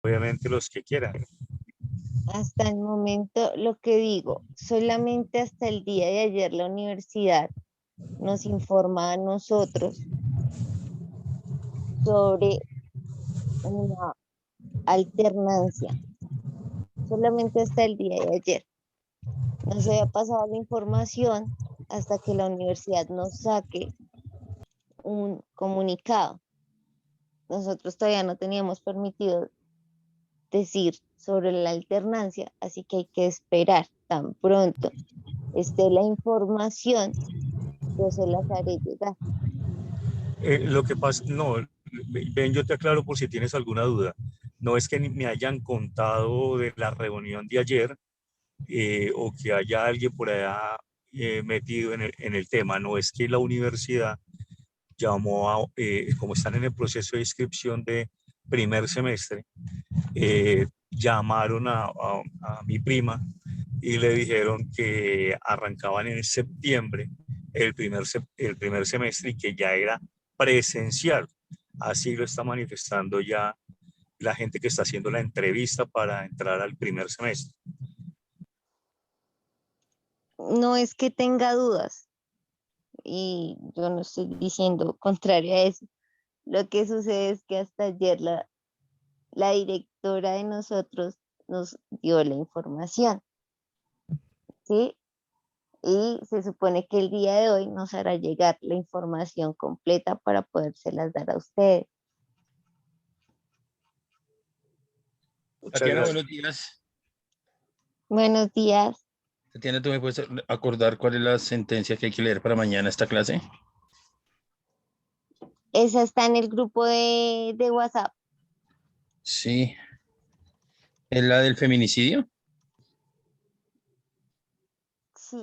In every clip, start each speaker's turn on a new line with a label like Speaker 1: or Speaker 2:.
Speaker 1: obviamente los que quieran.
Speaker 2: Hasta el momento, lo que digo, solamente hasta el día de ayer la universidad nos informa a nosotros sobre una alternancia, solamente hasta el día de ayer. No se había pasado la información hasta que la universidad nos saque un comunicado. Nosotros todavía no teníamos permitido decir sobre la alternancia, así que hay que esperar. Tan pronto esté la información, yo se las haré llegar.
Speaker 1: Lo que pasa, no, ven, yo te aclaro por si tienes alguna duda. No es que me hayan contado de la reunión de ayer o que haya alguien por allá metido en el tema. No es que la universidad llamó a, como están en el proceso de inscripción de primer semestre, llamaron a mi prima y le dijeron que arrancaban en septiembre el primer semestre y que ya era presencial. Así lo está manifestando ya la gente que está haciendo la entrevista para entrar al primer semestre.
Speaker 2: No es que tenga dudas, y yo no estoy diciendo contrario a eso. Lo que sucede es que hasta ayer la directora de nosotros nos dio la información, ¿sí? Y se supone que el día de hoy nos hará llegar la información completa para podérselas dar a ustedes.
Speaker 3: Tatiana, buenos días.
Speaker 2: Buenos días.
Speaker 3: Tatiana, ¿tú me puedes acordar cuál es la sentencia que hay que leer para mañana esta clase?
Speaker 2: Esa está en el grupo de WhatsApp.
Speaker 3: Sí. ¿Es la del feminicidio?
Speaker 2: Sí.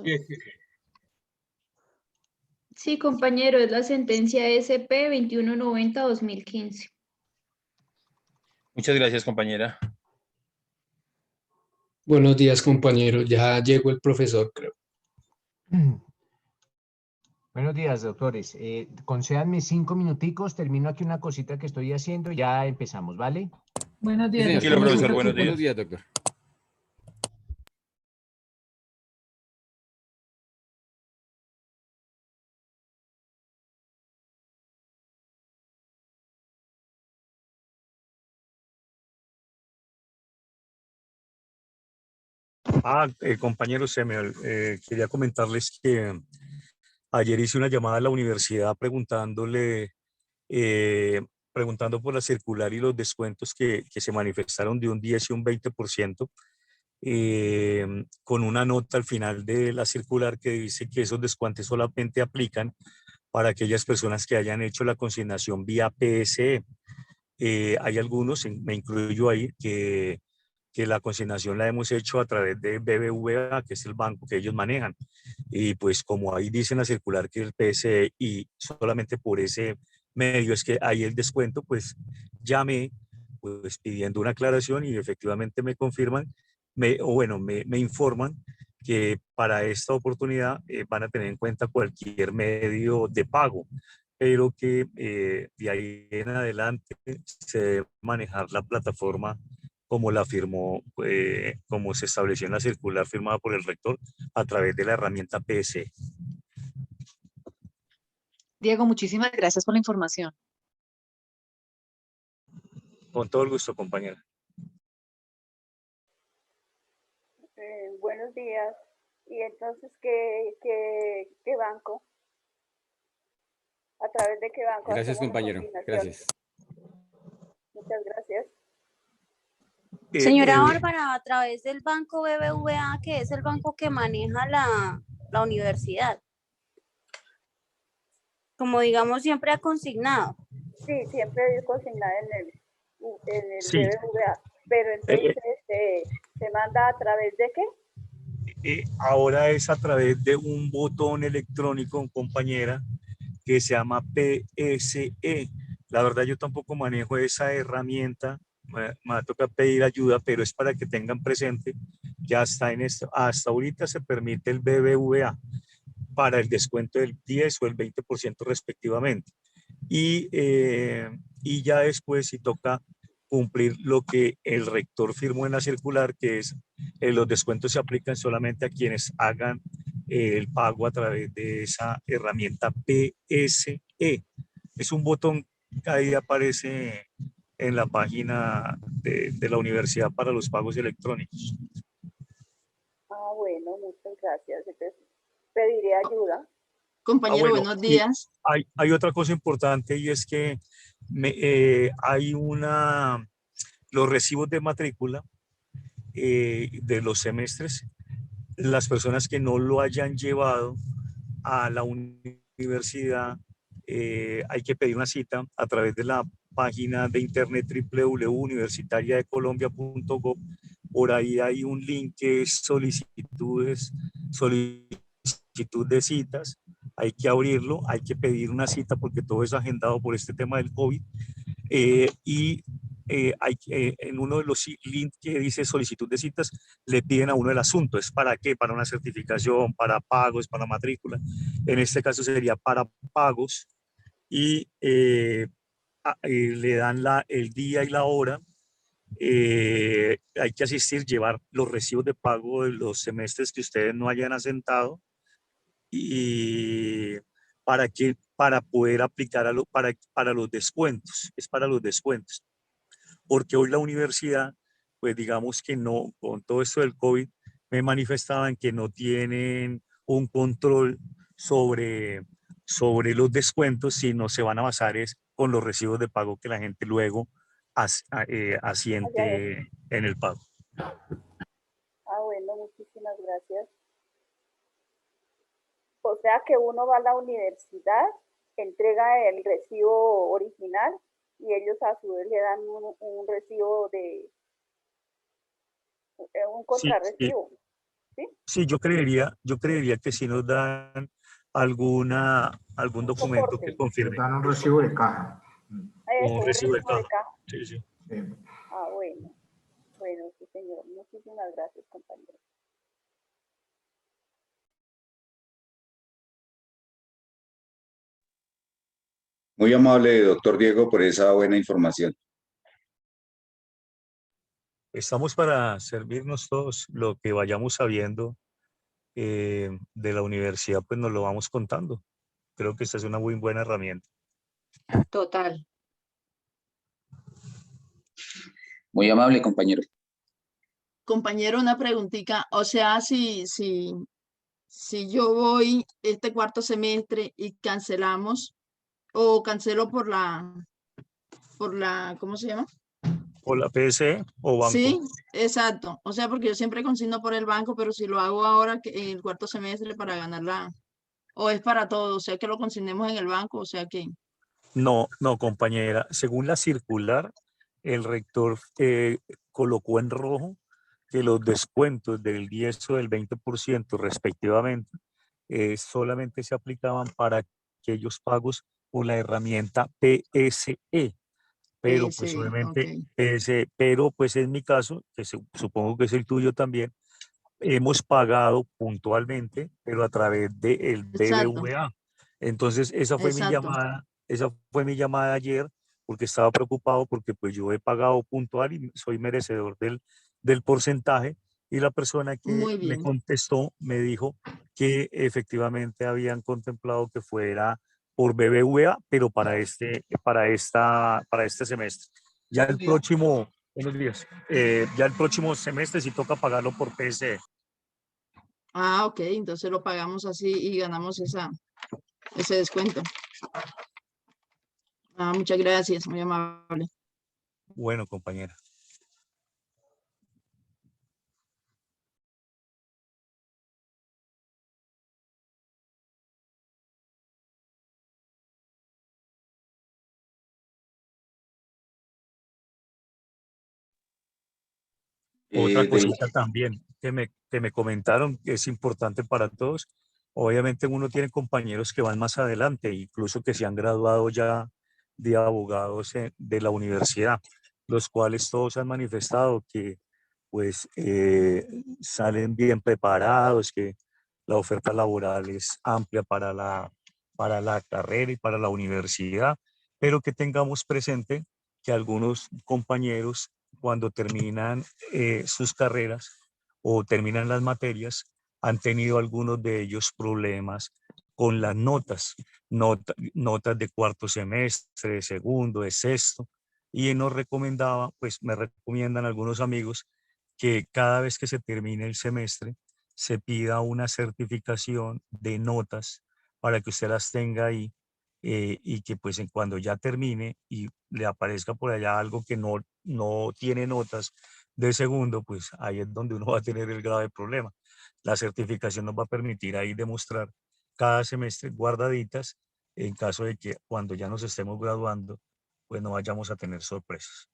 Speaker 4: Sí, compañero, es la sentencia SP 2190-2015.
Speaker 3: Muchas gracias, compañera.
Speaker 5: Buenos días, compañero. Ya llegó el profesor, creo.
Speaker 6: Buenos días, doctores. Concédanme 5 minuticos, termino aquí una cosita que estoy haciendo y ya empezamos, ¿vale?
Speaker 4: Buenos días,
Speaker 3: Tranquilo,
Speaker 4: doctor.
Speaker 3: profesor, buenos días.
Speaker 7: Buenos días, doctor.
Speaker 1: Compañeros, quería comentarles que ayer hice una llamada a la universidad eh, preguntando por la circular y los descuentos que se manifestaron de un 10 y un 20%, con una nota al final de la circular que dice que esos descuentos solamente aplican para aquellas personas que hayan hecho la consignación vía PSE. Hay algunos, me incluyo ahí, que la consignación la hemos hecho a través de BBVA, que es el banco que ellos manejan. Y pues como ahí dice en la circular que el PSE y solamente por ese medio es que hay el descuento, pues llamé pues pidiendo una aclaración y efectivamente me confirman, me informan que para esta oportunidad van a tener en cuenta cualquier medio de pago, pero que de ahí en adelante se debe manejar la plataforma como la firmó, como se estableció en la circular firmada por el rector a través de la herramienta PSE.
Speaker 8: Diego, muchísimas gracias por la información.
Speaker 1: Con todo el gusto, compañera.
Speaker 9: Buenos días. ¿Y entonces qué banco? ¿A través de qué banco?
Speaker 7: Gracias, compañero. Gracias.
Speaker 9: Muchas gracias.
Speaker 10: Señora Bárbara, a través del banco BBVA, que es el banco que maneja la universidad, como digamos siempre ha consignado.
Speaker 9: Sí, siempre es consignada en el
Speaker 1: Sí.
Speaker 9: BBVA, pero entonces se manda a través de qué?
Speaker 1: Ahora es a través de un botón electrónico, compañera, que se llama PSE. La verdad yo tampoco manejo esa herramienta, me va a tocar pedir ayuda, pero es para que tengan presente, ya está en esto, hasta ahorita se permite el BBVA para el descuento del 10 o el 20% respectivamente. Y ya después si toca cumplir lo que el rector firmó en la circular, que es los descuentos se aplican solamente a quienes hagan el pago a través de esa herramienta PSE. Es un botón que ahí aparece en la página de la universidad para los pagos electrónicos.
Speaker 9: Bueno, muchas gracias. Entonces, pediré ayuda.
Speaker 8: Compañero,
Speaker 1: bueno,
Speaker 8: buenos días.
Speaker 1: Hay otra cosa importante y es que hay los recibos de matrícula de los semestres, las personas que no lo hayan llevado a la universidad, hay que pedir una cita a través de la página de internet www.universitariadecolombia.gov. Por ahí hay un link que es solicitud de citas. Hay que abrirlo, hay que pedir una cita porque todo es agendado por este tema del COVID. En uno de los links que dice solicitud de citas, le piden a uno el asunto. ¿Es para qué? Para una certificación, para pagos, para matrícula. En este caso sería para pagos y le dan el día y la hora. Hay que asistir, llevar los recibos de pago de los semestres que ustedes no hayan asentado y para poder aplicar para los descuentos. Es para los descuentos. Porque hoy la universidad, pues digamos que no, con todo esto del COVID, me manifestaban que no tienen un control sobre los descuentos, sino se van a basar con los recibos de pago que la gente luego asiente en el pago.
Speaker 9: Bueno, muchísimas gracias. O sea que uno va a la universidad, entrega el recibo original y ellos a su vez le dan un recibo de un contrarrecibo. ¿Sí?
Speaker 1: Sí, yo creería que sí nos dan algún documento que confirme.
Speaker 7: Dan un recibo de caja.
Speaker 1: Un recibo de caja. Sí, sí.
Speaker 9: Bueno. Bueno, sí, señor. Muchísimas gracias, compañero.
Speaker 11: Muy amable, doctor Diego, por esa buena información.
Speaker 1: Estamos para servirnos todos. Lo que vayamos sabiendo de la universidad, pues nos lo vamos contando. Creo que esta es una muy buena herramienta.
Speaker 8: Total.
Speaker 11: Muy amable, compañero.
Speaker 8: Compañero, una preguntita. O sea, si yo voy este cuarto semestre y cancelamos, o cancelo por la, ¿cómo se llama?
Speaker 1: ¿O la PSE o banco?
Speaker 8: Sí, exacto. O sea, porque yo siempre consigno por el banco, pero si lo hago ahora el cuarto semestre para ganarla, o es para todo, o sea, que lo consignemos en el banco, o sea que...
Speaker 1: No, compañera. Según la circular, el rector colocó en rojo que los descuentos del 10 o del 20% respectivamente solamente se aplicaban para aquellos pagos por la herramienta PSE. Pero pues obviamente, pero pues en mi caso, que supongo que es el tuyo también, hemos pagado puntualmente, pero a través del BBVA. Entonces esa fue mi llamada ayer, porque estaba preocupado porque pues yo he pagado puntual y soy merecedor del porcentaje, y la persona que me contestó me dijo que efectivamente habían contemplado que fuera por BBVA, pero para este semestre. Ya el próximo, buenos días, ya el próximo semestre sí toca pagarlo por PSE.
Speaker 8: Ah, ok, entonces lo pagamos así y ganamos ese descuento. Muchas gracias, muy amable.
Speaker 1: Bueno, compañera. Otra cosita también que me comentaron que es importante para todos. Obviamente uno tiene compañeros que van más adelante, incluso que se han graduado ya de abogados de la universidad, los cuales todos han manifestado que pues salen bien preparados, que la oferta laboral es amplia para la carrera y para la universidad, pero que tengamos presente que algunos compañeros cuando terminan sus carreras o terminan las materias, han tenido algunos de ellos problemas con las notas, notas de cuarto semestre, de segundo, de sexto, y nos recomendaba, pues me recomiendan algunos amigos que cada vez que se termine el semestre se pida una certificación de notas para que usted las tenga ahí y que pues cuando ya termine y le aparezca por allá algo que no tiene notas de segundo, pues ahí es donde uno va a tener el grave problema. La certificación nos va a permitir ahí demostrar cada semestre guardaditas en caso de que cuando ya nos estemos graduando, pues no vayamos a tener sorpresas.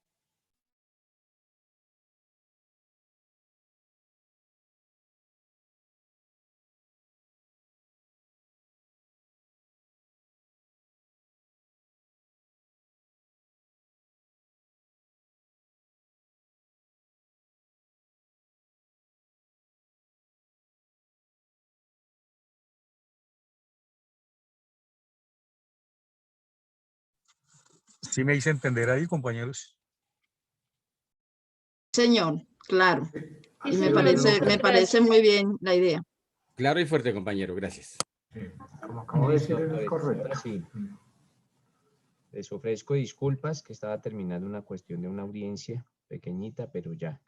Speaker 1: ¿Sí me hice entender ahí, compañeros?
Speaker 8: Señor, claro. Y me
Speaker 4: Muchas
Speaker 8: parece
Speaker 4: gracias.
Speaker 8: muy bien la idea.
Speaker 7: Claro y fuerte, compañero. Gracias.
Speaker 6: Como acabo de decir, es correcto. Sí. Les ofrezco disculpas que estaba terminando una cuestión de una audiencia pequeñita, pero ya.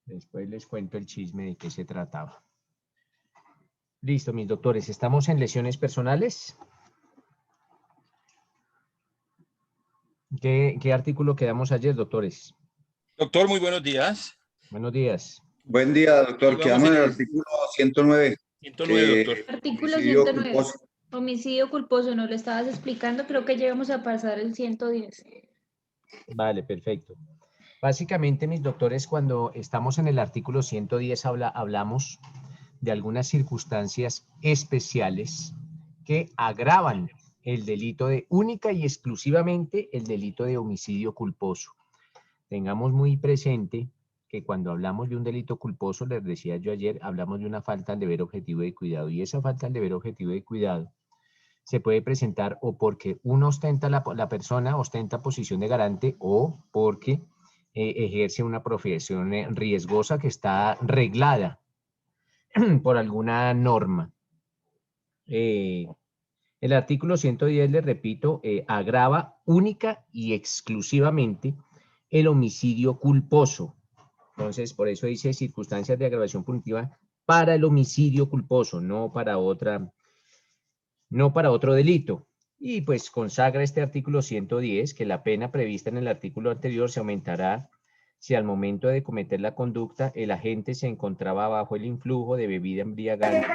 Speaker 6: Después les cuento el chisme de qué se trataba. Listo, mis doctores, ¿estamos en lesiones personales? ¿Qué artículo quedamos ayer, doctores?
Speaker 3: Doctor, muy buenos días.
Speaker 6: Buenos días.
Speaker 11: Buen día, doctor.
Speaker 3: Y vamos
Speaker 11: Quedamos en
Speaker 3: en
Speaker 11: el
Speaker 3: el
Speaker 11: artículo 109.
Speaker 3: 109, doctor.
Speaker 4: Artículo
Speaker 11: Homicidio
Speaker 4: 109.
Speaker 11: culposo.
Speaker 4: Homicidio culposo, ¿no lo estabas explicando? Creo que llegamos a pasar el 110.
Speaker 6: Vale, perfecto. Básicamente, mis doctores, cuando estamos en el artículo 110 hablamos de algunas circunstancias especiales que agravan el delito de única y exclusivamente el delito de homicidio culposo. Tengamos muy presente que cuando hablamos de un delito culposo, les decía yo ayer, hablamos de una falta al deber objetivo de cuidado, y esa falta al deber objetivo de cuidado se puede presentar o porque uno ostenta, la persona ostenta posición de garante, o porque ejerce una profesión riesgosa que está reglada por alguna norma. El artículo 110, le repito, agrava única y exclusivamente el homicidio culposo. Entonces, por eso dice circunstancias de agravación punitiva para el homicidio culposo, no para otro delito. Y pues consagra este artículo 110 que la pena prevista en el artículo anterior se aumentará si al momento de cometer la conducta el agente se encontraba bajo el influjo de bebida embriagante,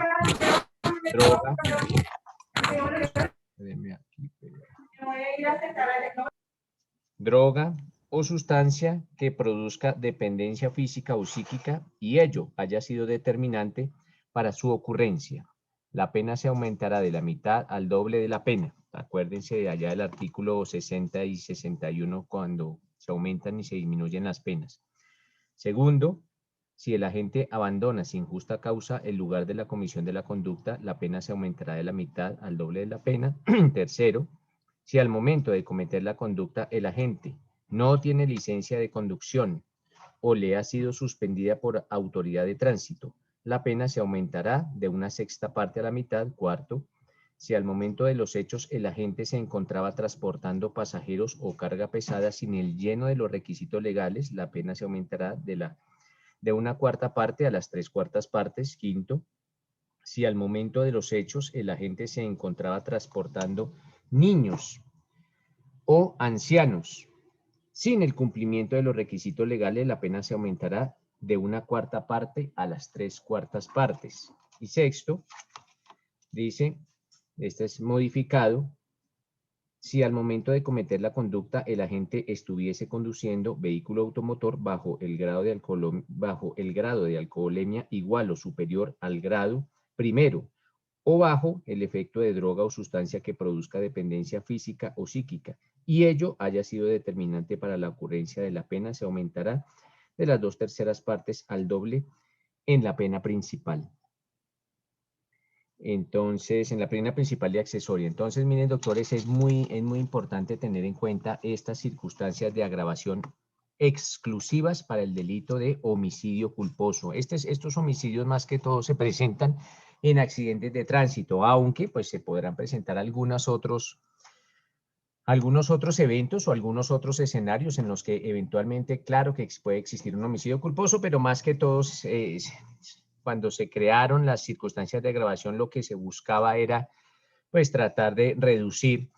Speaker 6: droga o sustancia que produzca dependencia física o psíquica y ello haya sido determinante para su ocurrencia. La pena se aumentará de la mitad al doble de la pena. Acuérdense de allá del artículo 60 y 61 cuando se aumentan y se disminuyen las penas. Segundo, si el agente abandona sin justa causa el lugar de la comisión de la conducta, la pena se aumentará de la mitad al doble de la pena. Tercero, si al momento de cometer la conducta el agente no tiene licencia de conducción o le ha sido suspendida por autoridad de tránsito, la pena se aumentará de una sexta parte a la mitad. Cuarto, si al momento de los hechos el agente se encontraba transportando pasajeros o carga pesada sin el lleno de los requisitos legales, la pena se aumentará de una cuarta parte a las 3/4 partes. Quinto, si al momento de los hechos el agente se encontraba transportando niños o ancianos sin el cumplimiento de los requisitos legales, la pena se aumentará de una cuarta parte a las 3/4 partes. Y sexto, dice, este es modificado, si al momento de cometer la conducta el agente estuviese conduciendo vehículo automotor bajo el grado de alcoholemia igual o superior al grado primero, o bajo el efecto de droga o sustancia que produzca dependencia física o psíquica, y ello haya sido determinante para la ocurrencia de la pena, se aumentará de las 2/3 partes al doble en la pena principal. Entonces, en la pena principal y accesoria. Entonces, miren, doctores, es muy importante tener en cuenta estas circunstancias de agravación exclusivas para el delito de homicidio culposo. Estos homicidios más que todo se presentan en accidentes de tránsito, aunque pues se podrán presentar algunos otros eventos o algunos otros escenarios en los que eventualmente, claro que puede existir un homicidio culposo, pero más que todos, cuando se crearon las circunstancias de agravación, lo que se buscaba era pues tratar de reducir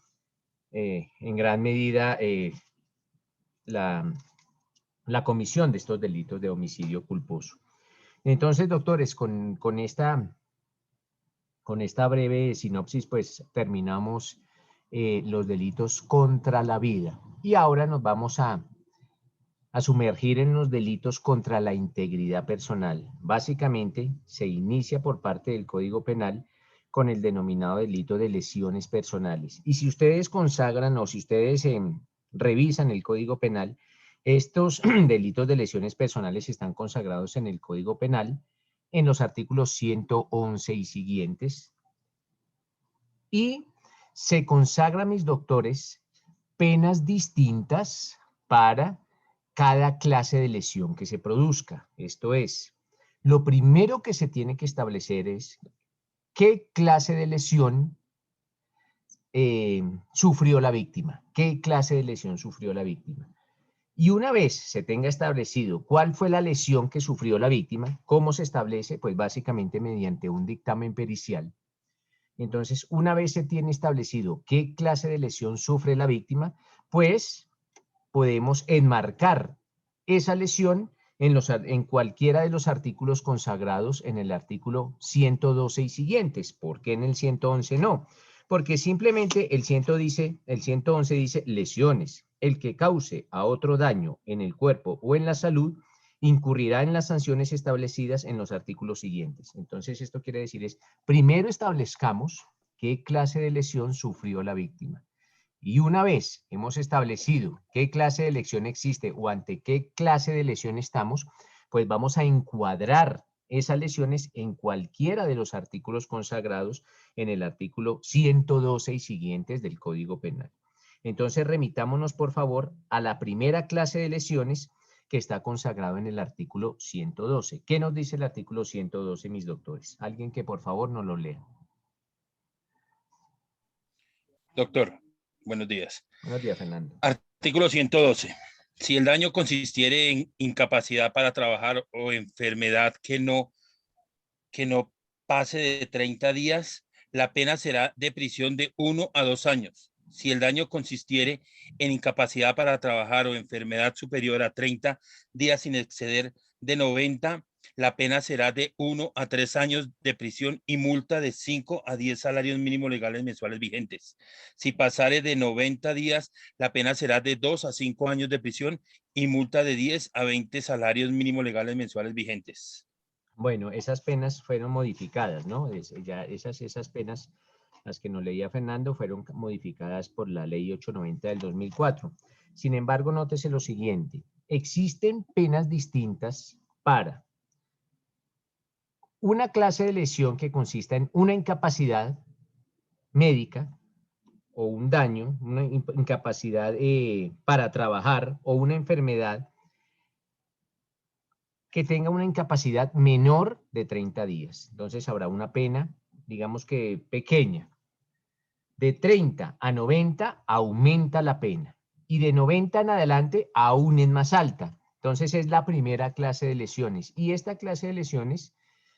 Speaker 6: en gran medida la comisión de estos delitos de homicidio culposo. Entonces, doctores, con esta breve sinopsis, pues terminamos los delitos contra la vida. Y ahora nos vamos a sumergir en los delitos contra la integridad personal. Básicamente, se inicia por parte del Código Penal con el denominado delito de lesiones personales. Y si ustedes consagran o si ustedes revisan el Código Penal, estos delitos de lesiones personales están consagrados en el Código Penal en los artículos 111 y siguientes. Y se consagra, mis doctores, penas distintas para cada clase de lesión que se produzca. Esto es, lo primero que se tiene que establecer es qué clase de lesión sufrió la víctima. ¿Qué clase de lesión sufrió la víctima? Y una vez se tenga establecido cuál fue la lesión que sufrió la víctima, ¿cómo se establece? Pues básicamente mediante un dictamen pericial. Entonces, una vez se tiene establecido qué clase de lesión sufre la víctima, pues podemos enmarcar esa lesión en cualquiera de los artículos consagrados en el artículo 112 y siguientes. ¿Por qué en el 111 no? Porque simplemente el 111 dice lesiones. El que cause a otro daño en el cuerpo o en la salud incurrirá en las sanciones establecidas en los artículos siguientes. Entonces, esto quiere decir es, primero establezcamos qué clase de lesión sufrió la víctima. Y una vez hemos establecido qué clase de lesión existe o ante qué clase de lesión estamos, pues vamos a encuadrar esas lesiones en cualquiera de los artículos consagrados en el artículo 112 y siguientes del Código Penal. Entonces, remitámonos, por favor, a la primera clase de lesiones que está consagrado en el artículo 112. ¿Qué nos dice el artículo 112, mis doctores? Alguien que, por favor, nos lo lea.
Speaker 3: Doctor, buenos días.
Speaker 6: Buenos días, Fernando.
Speaker 3: Artículo 112. Si el daño consistiere en incapacidad para trabajar o enfermedad que no pase de 30 días, la pena será de prisión de 1 a 2 años. Si el daño consistiere en incapacidad para trabajar o enfermedad superior a 30 días sin exceder de 90, la pena será de 1 a 3 años de prisión y multa de 5 a 10 salarios mínimos legales mensuales vigentes. Si pasare de 90 días, la pena será de 2 a 5 años de prisión y multa de 10 a 20 salarios mínimos legales mensuales vigentes.
Speaker 6: Bueno, esas penas fueron modificadas, ¿no? Ya esas penas, las que nos leía Fernando, fueron modificadas por la Ley 890 del 2004. Sin embargo, nótese lo siguiente. Existen penas distintas para una clase de lesión que consista en una incapacidad médica o un daño, una incapacidad para trabajar o una enfermedad que tenga una incapacidad menor de 30 días. Entonces habrá una pena, digamos que pequeña. De 30 a 90 aumenta la pena y de 90 en adelante aún es más alta. Entonces es la primera clase de lesiones y esta clase de lesiones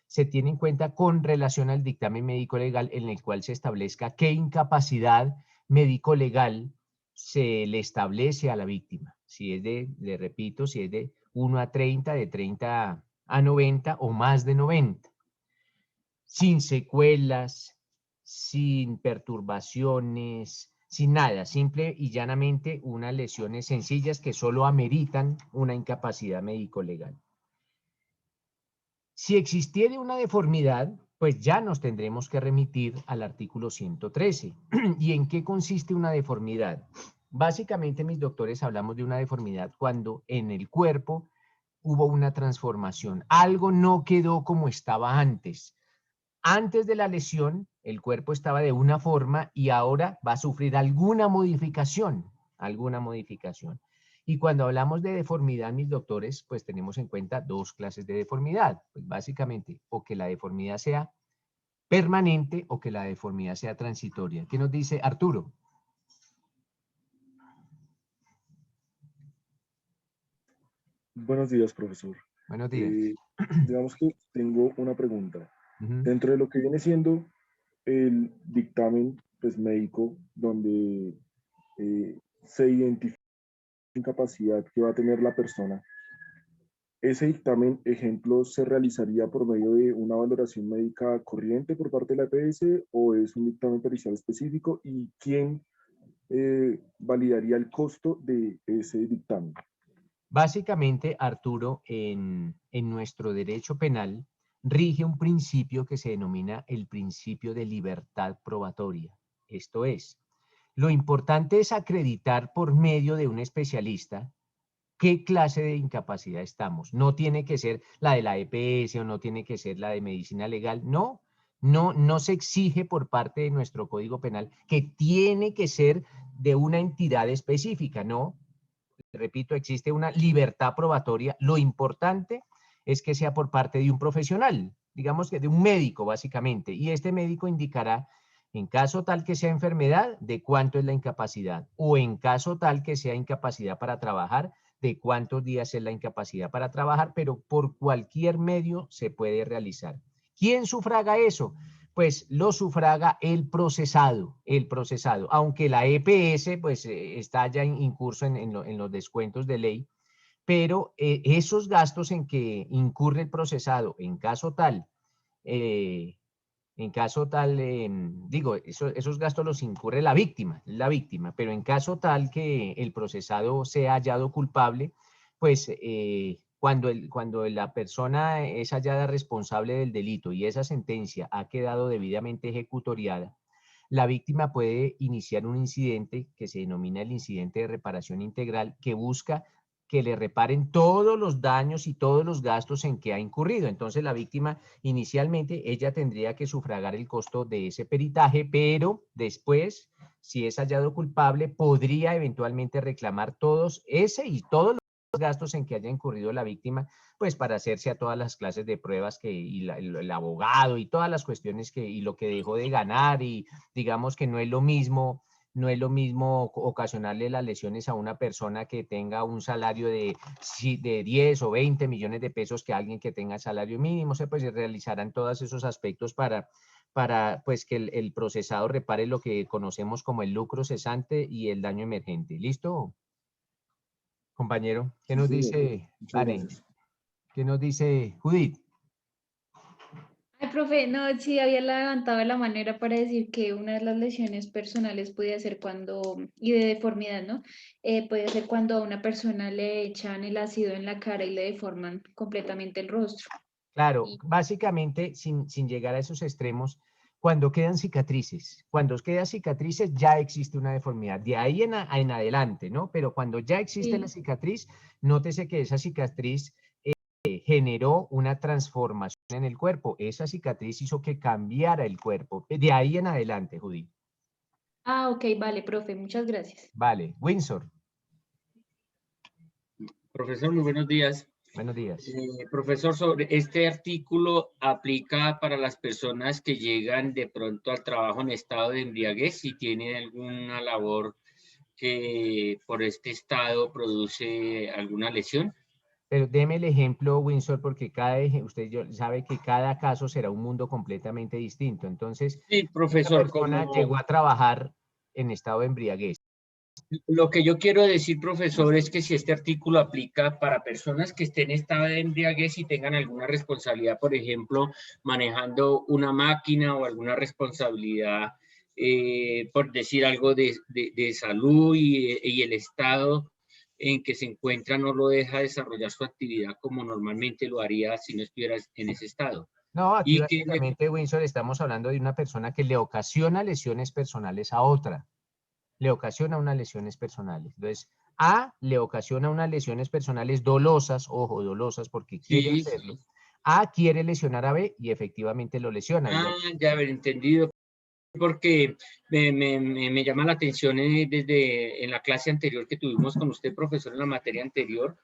Speaker 6: se tiene en cuenta con relación al dictamen médico legal en el cual se establezca qué incapacidad médico legal se le establece a la víctima. Si es le repito, si es de 1 a 30, de 30 a 90 o más de 90. Sin secuelas, sin perturbaciones, sin nada, simple y llanamente unas lesiones sencillas que solo ameritan una incapacidad médico-legal. Si existiera una deformidad, pues ya nos tendremos que remitir al artículo 113. ¿Y en qué consiste una deformidad? Básicamente, mis doctores, hablamos de una deformidad cuando en el cuerpo hubo una transformación. Algo no quedó como estaba antes. Antes de la lesión, el cuerpo estaba de una forma y ahora va a sufrir alguna modificación, Y cuando hablamos de deformidad, mis doctores, pues tenemos en cuenta dos clases de deformidad. Pues básicamente, o que la deformidad sea permanente o que la deformidad sea transitoria. ¿Qué nos dice Arturo?
Speaker 12: Buenos días, profesor.
Speaker 6: Buenos días.
Speaker 12: Digamos que tengo una pregunta. Dentro de lo que viene siendo el dictamen pues, médico, donde se identifica la incapacidad que va a tener la persona, ¿ese dictamen, ejemplo, se realizaría por medio de una valoración médica corriente por parte de la EPS o es un dictamen pericial específico? ¿Y quién validaría el costo de ese dictamen?
Speaker 6: Básicamente, Arturo, en nuestro derecho penal rige un principio que se denomina el principio de libertad probatoria. Esto es, lo importante es acreditar por medio de un especialista qué clase de incapacidad estamos. No tiene que ser la de la EPS o no tiene que ser la de medicina legal. No se exige por parte de nuestro Código Penal que tiene que ser de una entidad específica, no. Repito, existe una libertad probatoria. Lo importante es que sea por parte de un profesional, digamos que de un médico básicamente, y este médico indicará en caso tal que sea enfermedad, de cuánto es la incapacidad, o en caso tal que sea incapacidad para trabajar, de cuántos días es la incapacidad para trabajar, pero por cualquier medio se puede realizar. ¿Quién sufraga eso? Pues lo sufraga el procesado, aunque la EPS pues está ya incurso en los descuentos de ley, pero esos gastos en que incurre el procesado, en caso tal, esos gastos los incurre la víctima, pero en caso tal que el procesado sea hallado culpable, pues cuando la persona es hallada responsable del delito y esa sentencia ha quedado debidamente ejecutoriada, la víctima puede iniciar un incidente que se denomina el incidente de reparación integral, que busca que le reparen todos los daños y todos los gastos en que ha incurrido. Entonces la víctima inicialmente ella tendría que sufragar el costo de ese peritaje, pero después, si es hallado culpable, podría eventualmente reclamar todos los gastos en que haya incurrido la víctima, pues para hacerse a todas las clases de pruebas el abogado y todas las cuestiones y lo que dejó de ganar, y digamos que no es lo mismo ocasionarle las lesiones a una persona que tenga un salario de 10 o 20 millones de pesos que a alguien que tenga salario mínimo. Pues se realizarán todos esos aspectos para pues que el procesado repare lo que conocemos como el lucro cesante y el daño emergente. ¿Listo, compañero? ¿Qué nos dice Anne? ¿Qué nos dice Judith?
Speaker 4: Ay, profe, no, sí, había levantado la manera para decir que una de las lesiones personales podía ser y de deformidad, ¿no? Puede ser cuando a una persona le echan el ácido en la cara y le deforman completamente el rostro.
Speaker 6: Claro, básicamente, sin llegar a esos extremos, cuando quedan cicatrices, ya existe una deformidad. De ahí en adelante, ¿no? Pero cuando ya existe la cicatriz, nótese que esa cicatriz generó una transformación en el cuerpo. Esa cicatriz hizo que cambiara el cuerpo. De ahí en adelante, Judith.
Speaker 4: Ah, ok, vale, profe, muchas gracias.
Speaker 6: Vale, Windsor.
Speaker 13: Profesor, muy buenos días.
Speaker 6: Buenos días.
Speaker 13: Profesor, sobre este artículo aplica para las personas que llegan de pronto al trabajo en estado de embriaguez, si tienen alguna labor que por este estado produce alguna lesión.
Speaker 6: Pero deme el ejemplo, Windsor, porque usted sabe que cada caso será un mundo completamente distinto. Entonces,
Speaker 13: sí, profesor,
Speaker 6: esta persona llegó a trabajar en estado de embriaguez.
Speaker 13: Lo que yo quiero decir, profesor, es que si este artículo aplica para personas que estén en estado de embriaguez y tengan alguna responsabilidad, por ejemplo, manejando una máquina o alguna responsabilidad, por decir algo de salud y el estado en que se encuentra no lo deja desarrollar su actividad como normalmente lo haría si no estuviera en ese estado.
Speaker 6: No, aquí básicamente, Windsor, estamos hablando de una persona que le ocasiona lesiones personales a otra. Le ocasiona unas lesiones personales. Entonces, A le ocasiona unas lesiones personales dolosas, ojo, dolosas, porque quiere hacerlo. A quiere lesionar a B y efectivamente lo lesiona.
Speaker 13: Ah, ya haber entendido. Porque me llama la atención desde en la clase anterior que tuvimos con usted, profesor, en la materia anterior,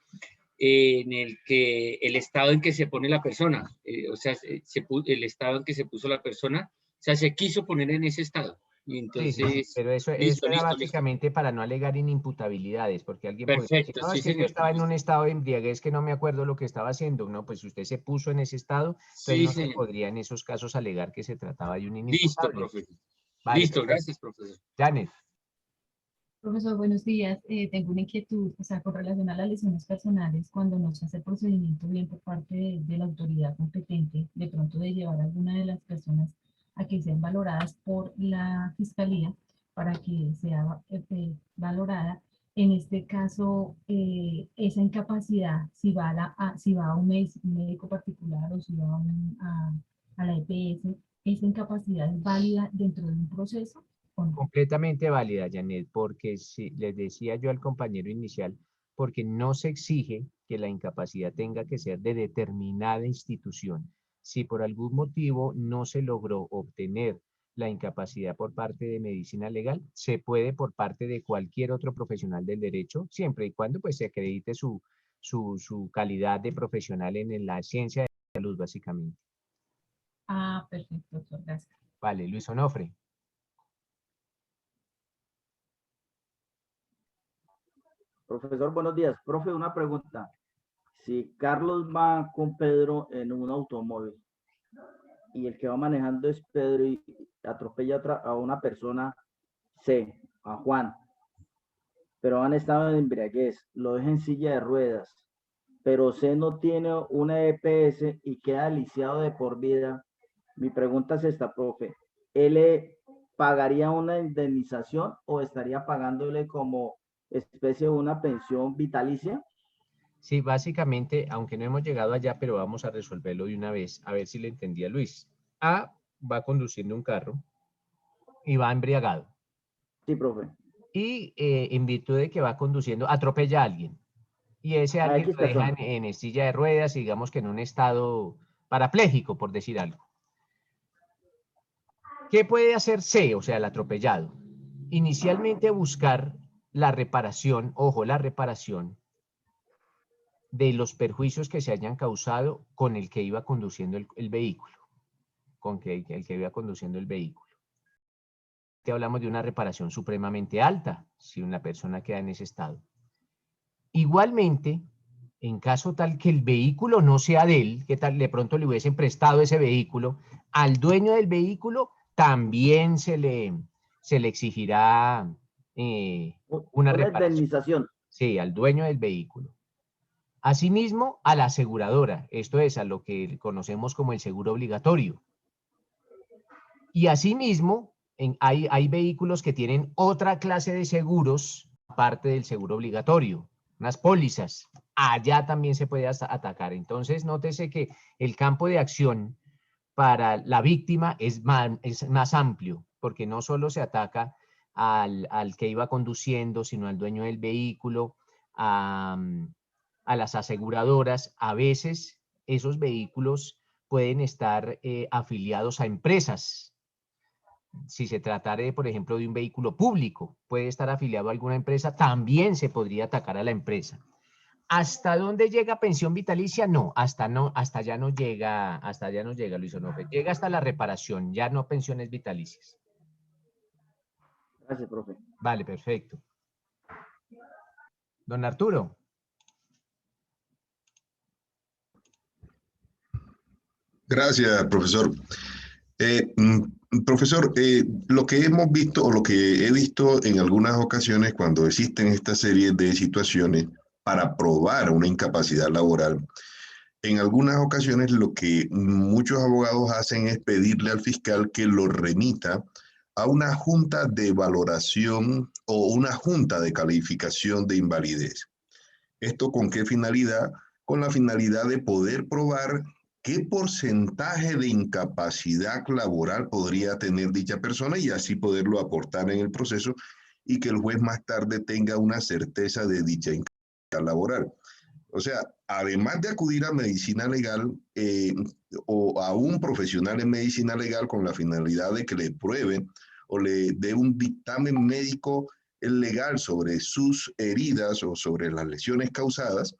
Speaker 13: en el que el estado en que se pone la persona, o sea, el estado en que se puso la persona, o sea, se quiso poner en ese estado. Y entonces,
Speaker 6: sí, pero eso era básicamente para no alegar inimputabilidades, porque alguien podría decir,
Speaker 13: perfecto,
Speaker 6: no,
Speaker 13: sí,
Speaker 6: es que yo
Speaker 13: señor.
Speaker 6: estaba en un estado de embriaguez que no me acuerdo lo que estaba haciendo. No, pues usted se puso en ese estado, entonces
Speaker 13: Sí,
Speaker 6: no se
Speaker 13: señor.
Speaker 6: podría en esos casos alegar que se trataba de un
Speaker 13: Listo,
Speaker 6: inimputable.
Speaker 13: profesor.
Speaker 6: Vale,
Speaker 13: Listo,
Speaker 6: perfecto.
Speaker 13: gracias, profesor.
Speaker 6: Janet.
Speaker 14: Profesor, buenos días. Tengo una inquietud, o sea, con relación a las lesiones personales, cuando no se hace el procedimiento bien por parte de la autoridad competente, de pronto de llevar a alguna de las personas a que sean valoradas por la fiscalía para que sea valorada. En este caso, esa incapacidad, si va a un médico particular o si va a la EPS, ¿esa incapacidad es válida dentro de un proceso?
Speaker 6: Completamente válida, Janet, porque si les decía yo al compañero inicial, porque no se exige que la incapacidad tenga que ser de determinada institución. Si por algún motivo no se logró obtener la incapacidad por parte de medicina legal, se puede por parte de cualquier otro profesional del derecho, siempre y cuando pues se acredite su calidad de profesional en la ciencia de la salud, básicamente.
Speaker 14: Ah, perfecto, doctor, gracias.
Speaker 6: Vale, Luis Onofre.
Speaker 15: Profesor, buenos días. Profe, una pregunta. Si Carlos va con Pedro en un automóvil y el que va manejando es Pedro y atropella a una persona C, a Juan, pero han estado en embriaguez, lo deja en silla de ruedas, pero C no tiene una EPS y queda lisiado de por vida. Mi pregunta es esta, profe. ¿Él le pagaría una indemnización o estaría pagándole como especie de una pensión vitalicia?
Speaker 6: Sí, básicamente, aunque no hemos llegado allá, pero vamos a resolverlo de una vez, a ver si le entendía Luis. A va conduciendo un carro y va embriagado.
Speaker 15: Sí, profe.
Speaker 6: Y en virtud de que va conduciendo, atropella a alguien. Y ese alguien lo deja en silla de ruedas, y digamos que en un estado parapléjico, por decir algo. ¿Qué puede hacer C, o sea, el atropellado? Inicialmente buscar la reparación, ojo, la reparación de los perjuicios que se hayan causado con el que iba conduciendo el vehículo, el que iba conduciendo el vehículo. Te hablamos de una reparación supremamente alta, si una persona queda en ese estado. Igualmente, en caso tal que el vehículo no sea de él, que tal de pronto le hubiesen prestado ese vehículo, al dueño del vehículo también se le exigirá una reparación.
Speaker 15: Indemnización.
Speaker 6: Sí, al dueño del vehículo. Asimismo, a la aseguradora, esto es a lo que conocemos como el seguro obligatorio. Y asimismo, hay vehículos que tienen otra clase de seguros, aparte del seguro obligatorio, unas pólizas. Allá también se puede atacar. Entonces, nótese que el campo de acción para la víctima es más amplio, porque no solo se ataca al que iba conduciendo, sino al dueño del vehículo, a las aseguradoras. A veces esos vehículos pueden estar afiliados a empresas. Si se tratara, por ejemplo, de un vehículo público, puede estar afiliado a alguna empresa, también se podría atacar a la empresa. ¿Hasta dónde llega pensión vitalicia? No, hasta allá no llega, Luis Onofre. Llega hasta la reparación, ya no pensiones vitalicias.
Speaker 15: Gracias, profe.
Speaker 6: Vale, perfecto. Don Arturo.
Speaker 16: Gracias, profesor. Profesor, lo que hemos visto o lo que he visto en algunas ocasiones cuando existen esta serie de situaciones para probar una incapacidad laboral, en algunas ocasiones lo que muchos abogados hacen es pedirle al fiscal que lo remita a una junta de valoración o una junta de calificación de invalidez. ¿Esto con qué finalidad? Con la finalidad de poder probar qué porcentaje de incapacidad laboral podría tener dicha persona y así poderlo aportar en el proceso y que el juez más tarde tenga una certeza de dicha incapacidad laboral. O sea, además de acudir a medicina legal o a un profesional en medicina legal con la finalidad de que le pruebe o le dé un dictamen médico legal sobre sus heridas o sobre las lesiones causadas,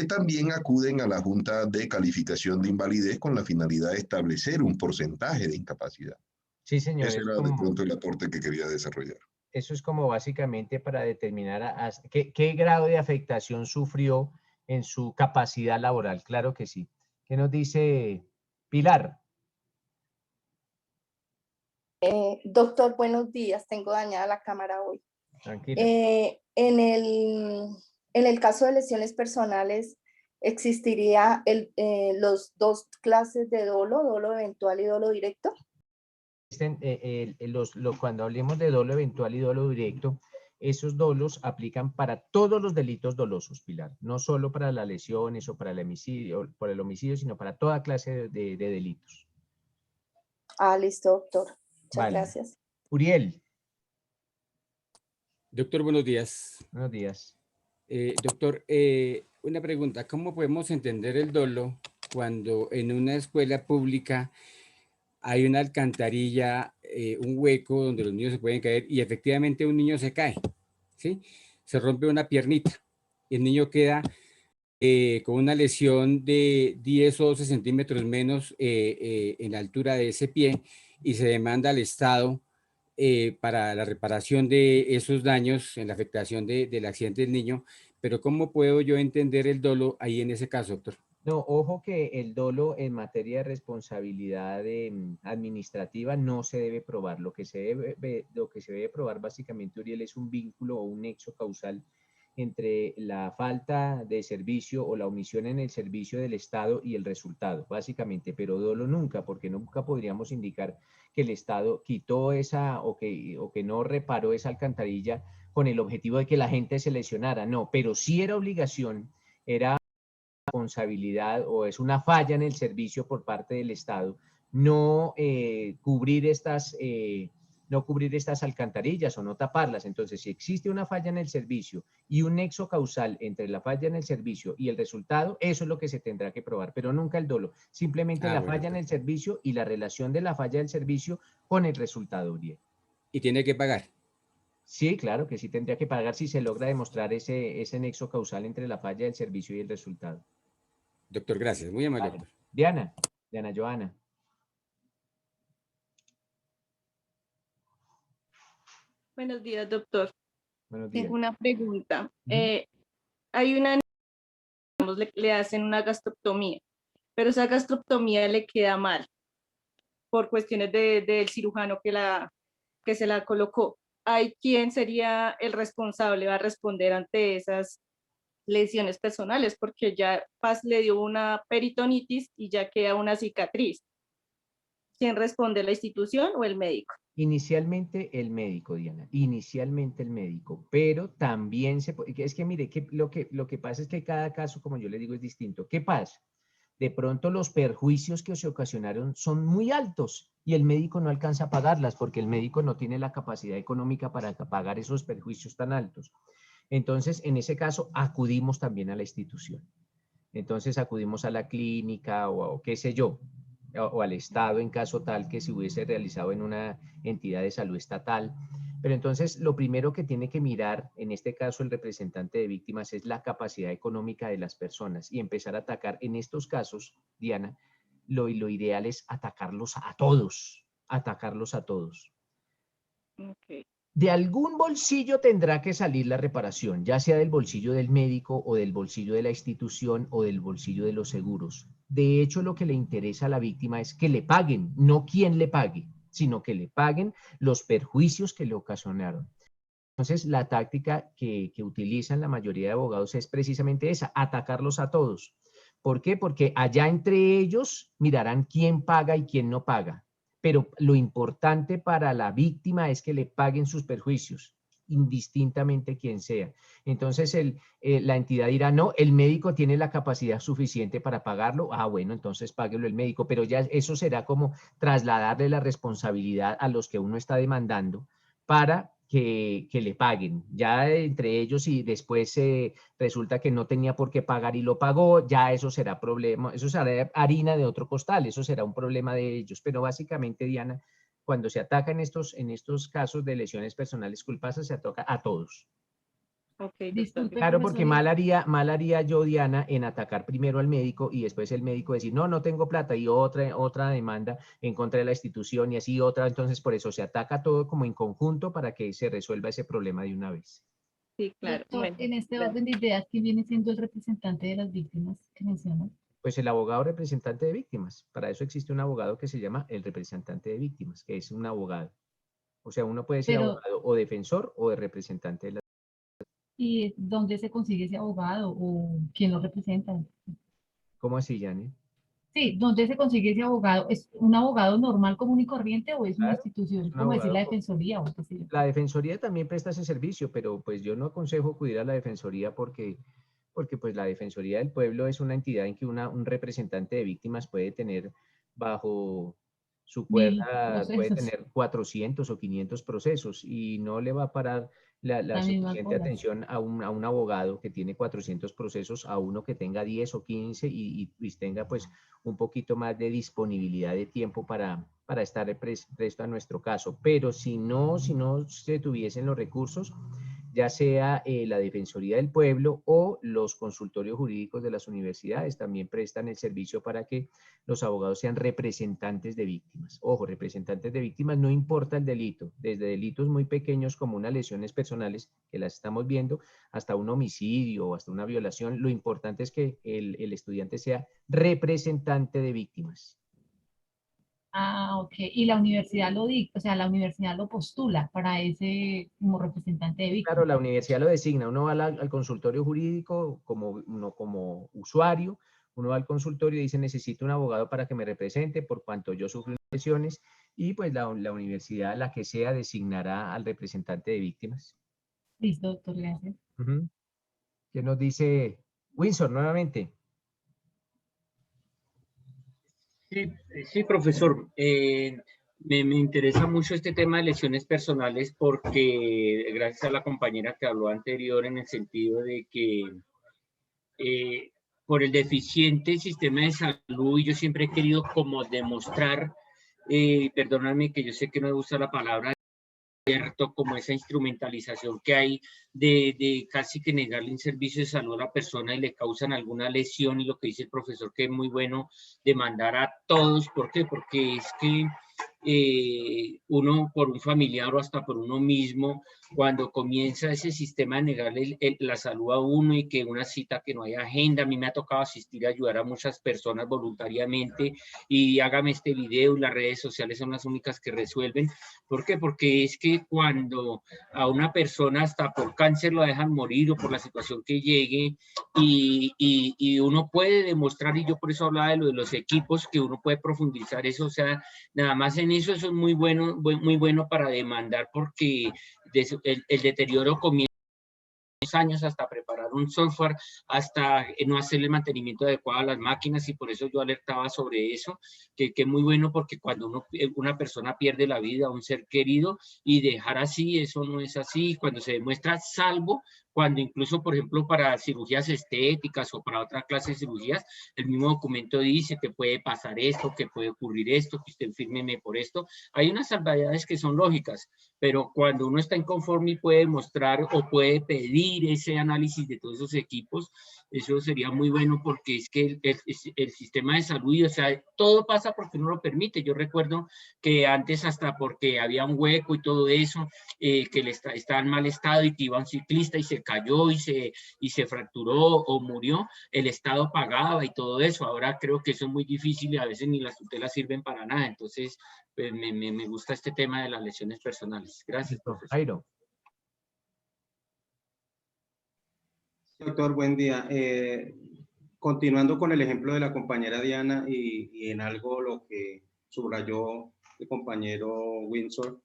Speaker 16: también acuden a la Junta de Calificación de Invalidez con la finalidad de establecer un porcentaje de incapacidad.
Speaker 6: Sí, señor.
Speaker 16: Ese era de pronto el aporte que quería desarrollar.
Speaker 6: Eso es como básicamente para determinar qué grado de afectación sufrió en su capacidad laboral. Claro que sí. ¿Qué nos dice Pilar?
Speaker 17: Doctor, buenos días. Tengo dañada la cámara hoy.
Speaker 6: Tranquila.
Speaker 17: En el caso de lesiones personales, ¿existiría los dos clases de dolo eventual y dolo directo?
Speaker 6: Cuando hablemos de dolo eventual y dolo directo, esos dolos aplican para todos los delitos dolosos, Pilar, no solo para las lesiones o para el homicidio, sino para toda clase de delitos.
Speaker 17: Ah, listo, doctor. Muchas gracias.
Speaker 6: Uriel.
Speaker 7: Doctor, buenos días.
Speaker 6: Buenos días.
Speaker 7: Doctor, una pregunta. ¿Cómo podemos entender el dolo cuando en una escuela pública hay una alcantarilla, un hueco donde los niños se pueden caer y efectivamente un niño se cae, ¿sí? Se rompe una piernita y el niño queda con una lesión de 10 o 12 centímetros menos en la altura de ese pie y se demanda al Estado para la reparación de esos daños en la afectación del accidente del niño, pero ¿cómo puedo yo entender el dolo ahí en ese caso, doctor?
Speaker 6: No, ojo que el dolo en materia de responsabilidad administrativa no se debe probar. Lo que se debe probar básicamente, Uriel, es un vínculo o un nexo causal entre la falta de servicio o la omisión en el servicio del Estado y el resultado, básicamente, pero dolo nunca, porque nunca podríamos indicar que el Estado quitó esa o que no reparó esa alcantarilla con el objetivo de que la gente se lesionara, no, pero sí era obligación, era responsabilidad o es una falla en el servicio por parte del Estado no cubrir estas alcantarillas o no taparlas. Entonces, si existe una falla en el servicio y un nexo causal entre la falla en el servicio y el resultado, eso es lo que se tendrá que probar, pero nunca el dolo, simplemente la falla en el servicio y la relación de la falla del servicio con el resultado, Uriel.
Speaker 7: ¿Y tiene que pagar?
Speaker 6: Sí, claro que sí tendría que pagar si se logra demostrar ese nexo causal entre la falla del servicio y el resultado.
Speaker 7: Doctor, gracias. Muy amable.
Speaker 6: Vale. Diana Joana.
Speaker 18: Buenos días, doctor.
Speaker 6: Buenos días.
Speaker 18: Tengo una pregunta. Hay una, digamos, le hacen una gastroctomía, pero esa gastroctomía le queda mal por cuestiones del cirujano que se la colocó. ¿Quién sería el responsable? ¿Va a responder ante esas lesiones personales? Porque ya Paz le dio una peritonitis y ya queda una cicatriz. ¿Quién responde, la institución o el médico?
Speaker 6: Inicialmente el médico, Diana, inicialmente el médico, pero también es que mire, lo que pasa es que cada caso, como yo le digo, es distinto. ¿Qué pasa? De pronto los perjuicios que se ocasionaron son muy altos y el médico no alcanza a pagarlas porque el médico no tiene la capacidad económica para pagar esos perjuicios tan altos. Entonces, en ese caso, acudimos también a la institución. Entonces, acudimos a la clínica o qué sé yo, o al Estado en caso tal que se hubiese realizado en una entidad de salud estatal. Pero entonces, lo primero que tiene que mirar, en este caso el representante de víctimas, es la capacidad económica de las personas y empezar a atacar. En estos casos, Diana, lo ideal es atacarlos a todos,
Speaker 18: Okay.
Speaker 6: De algún bolsillo tendrá que salir la reparación, ya sea del bolsillo del médico o del bolsillo de la institución o del bolsillo de los seguros. De hecho, lo que le interesa a la víctima es que le paguen, no quién le pague, sino que le paguen los perjuicios que le ocasionaron. Entonces, la táctica que utilizan la mayoría de abogados es precisamente esa, atacarlos a todos. ¿Por qué? Porque allá entre ellos mirarán quién paga y quién no paga. Pero lo importante para la víctima es que le paguen sus perjuicios, indistintamente quién sea. Entonces la entidad dirá, no, el médico tiene la capacidad suficiente para pagarlo. Ah, bueno, entonces páguelo el médico, pero ya eso será como trasladarle la responsabilidad a los que uno está demandando para que le paguen. Ya entre ellos, y después resulta que no tenía por qué pagar y lo pagó, ya eso será problema, eso será harina de otro costal, eso será un problema de ellos. Pero básicamente, Diana, cuando se ataca en estos casos de lesiones personales culposas, se ataca a todos.
Speaker 18: Okay,
Speaker 14: Disculpe,
Speaker 6: Claro, porque
Speaker 14: profesor,
Speaker 6: mal haría yo, Diana, en atacar primero al médico y después el médico decir, no, no tengo plata, y otra demanda en contra de la institución y así otra. Entonces, por eso se ataca todo como en conjunto para que se resuelva ese problema de una vez.
Speaker 18: Sí, claro.
Speaker 14: doctor,
Speaker 18: Bueno,
Speaker 14: en este
Speaker 18: gracias.
Speaker 14: orden de ideas, ¿quién viene siendo el representante de las víctimas que mencionan?
Speaker 6: Pues el abogado representante de víctimas. Para eso existe un abogado que se llama el representante de víctimas, que es un abogado. O sea, uno puede ser
Speaker 14: Pero,
Speaker 6: abogado o defensor o de representante de la...
Speaker 14: ¿y dónde se consigue ese abogado o quién lo representa?
Speaker 6: ¿Cómo así, Yane?
Speaker 14: Sí, ¿dónde se consigue ese abogado? ¿Es un abogado normal, común y corriente o es una
Speaker 6: Claro,
Speaker 14: institución,
Speaker 6: es un
Speaker 14: como decir la
Speaker 6: abogado.
Speaker 14: defensoría o qué sé yo?
Speaker 6: La defensoría también presta ese servicio, pero pues yo no aconsejo acudir a la defensoría porque pues la Defensoría del Pueblo es una entidad en que un representante de víctimas puede tener bajo su
Speaker 14: 1000
Speaker 6: cuerda, puede
Speaker 14: procesos,
Speaker 6: tener 400 o 500 procesos y no le va a parar la
Speaker 14: las mismas
Speaker 6: suficiente
Speaker 14: bolas.
Speaker 6: atención a un abogado que tiene 400 procesos a uno que tenga 10 o 15 y tenga pues un poquito más de disponibilidad de tiempo para estar presto a nuestro caso. Pero si no se tuviesen los recursos, ya sea la Defensoría del Pueblo o los consultorios jurídicos de las universidades también prestan el servicio para que los abogados sean representantes de víctimas. Ojo, representantes de víctimas, no importa el delito, desde delitos muy pequeños como unas lesiones personales, que las estamos viendo, hasta un homicidio o hasta una violación, lo importante es que el estudiante sea representante de víctimas.
Speaker 14: Ah, ok. Y la universidad lo dicta, o sea, la universidad lo postula para ese como representante de
Speaker 6: Claro,
Speaker 14: víctimas.
Speaker 6: la universidad lo designa, uno va al consultorio jurídico como usuario, uno va al consultorio y dice necesito un abogado para que me represente por cuanto yo sufrí lesiones y pues la universidad, la que sea, designará al representante de víctimas.
Speaker 14: Listo, doctor, gracias.
Speaker 6: ¿Qué nos dice Windsor nuevamente?
Speaker 13: Sí, sí, profesor. Me interesa mucho este tema de lesiones personales porque gracias a la compañera que habló anterior en el sentido de que por el deficiente sistema de salud, y yo siempre he querido como demostrar, perdóname que yo sé que no me gusta la palabra, como esa instrumentalización que hay de casi que negarle un servicio de salud a la persona y le causan alguna lesión, y lo que dice el profesor que es muy bueno demandar a todos. ¿Por qué? Porque es que uno por un familiar o hasta por uno mismo, cuando comienza ese sistema de negarle la salud a uno y que una cita que no hay agenda, a mí me ha tocado asistir y ayudar a muchas personas voluntariamente y hágame este video y las redes sociales son las únicas que resuelven. ¿Por qué? Porque es que cuando a una persona hasta por cáncer lo dejan morir o por la situación que llegue y uno puede demostrar, y yo por eso hablaba de lo de los equipos, que uno puede profundizar eso, o sea, nada más en eso es muy bueno para demandar, porque el deterioro comienza años hasta preparar un software, hasta no hacerle el mantenimiento adecuado a las máquinas, y por eso yo alertaba sobre eso, que es muy bueno, porque cuando una persona pierde la vida, un ser querido, y dejar así, eso no es así, cuando se demuestra, salvo cuando incluso, por ejemplo, para cirugías estéticas o para otra clase de cirugías, el mismo documento dice que puede pasar esto, que puede ocurrir esto, que usted fírmeme por esto. Hay unas salvedades que son lógicas, pero cuando uno está inconforme y puede mostrar o puede pedir ese análisis de todos esos equipos, eso sería muy bueno, porque es que el sistema de salud, o sea, todo pasa porque uno lo permite. Yo recuerdo que antes, hasta porque había un hueco y todo eso, que estaba en mal estado y que iba un ciclista y se cayó y se fracturó o murió, el Estado pagaba y todo eso. Ahora creo que eso es muy difícil y a veces ni las tutelas sirven para nada. Entonces, pues me gusta este tema de las lesiones personales. Gracias, profesor.
Speaker 6: Jairo.
Speaker 19: Doctor, buen día. Continuando con el ejemplo de la compañera Diana y en algo lo que subrayó el compañero Windsor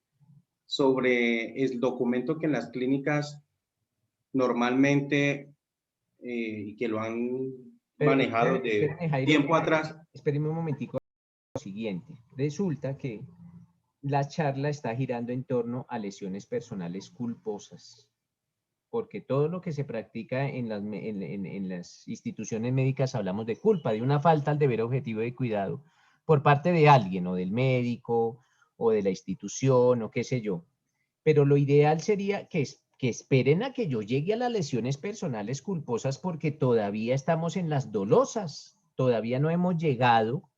Speaker 19: sobre el documento que en las clínicas normalmente y que lo han manejado de
Speaker 6: Jairo,
Speaker 19: tiempo atrás.
Speaker 6: Espérenme un momentico. Lo siguiente, resulta que la charla está girando en torno a lesiones personales culposas, porque todo lo que se practica en las instituciones médicas hablamos de culpa, de una falta al deber objetivo de cuidado por parte de alguien, o del médico, o de la institución, o qué sé yo. Pero lo ideal sería que esperen a que yo llegue a las lesiones personales culposas, porque todavía estamos en las dolosas, todavía no hemos llegado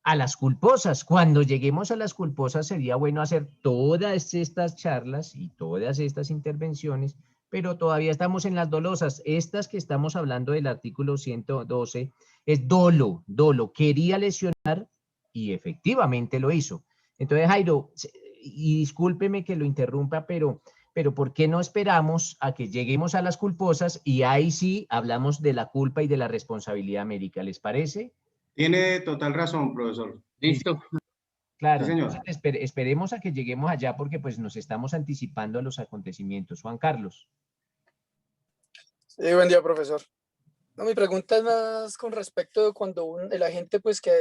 Speaker 6: a las culposas. Cuando lleguemos a las culposas sería bueno hacer todas estas charlas y todas estas intervenciones, pero todavía estamos en las dolosas. Estas que estamos hablando del artículo 112 es dolo, quería lesionar y efectivamente lo hizo. Entonces, Jairo, y discúlpeme que lo interrumpa, pero ¿por qué no esperamos a que lleguemos a las culposas y ahí sí hablamos de la culpa y de la responsabilidad médica? ¿Les parece?
Speaker 19: Tiene total razón, profesor.
Speaker 13: Listo.
Speaker 6: Claro,
Speaker 19: Sí, señor.
Speaker 6: entonces esperemos a que lleguemos allá, porque pues nos estamos anticipando a los acontecimientos. Juan Carlos.
Speaker 20: Sí, buen día, profesor. No, mi pregunta es más con respecto de cuando el agente pues que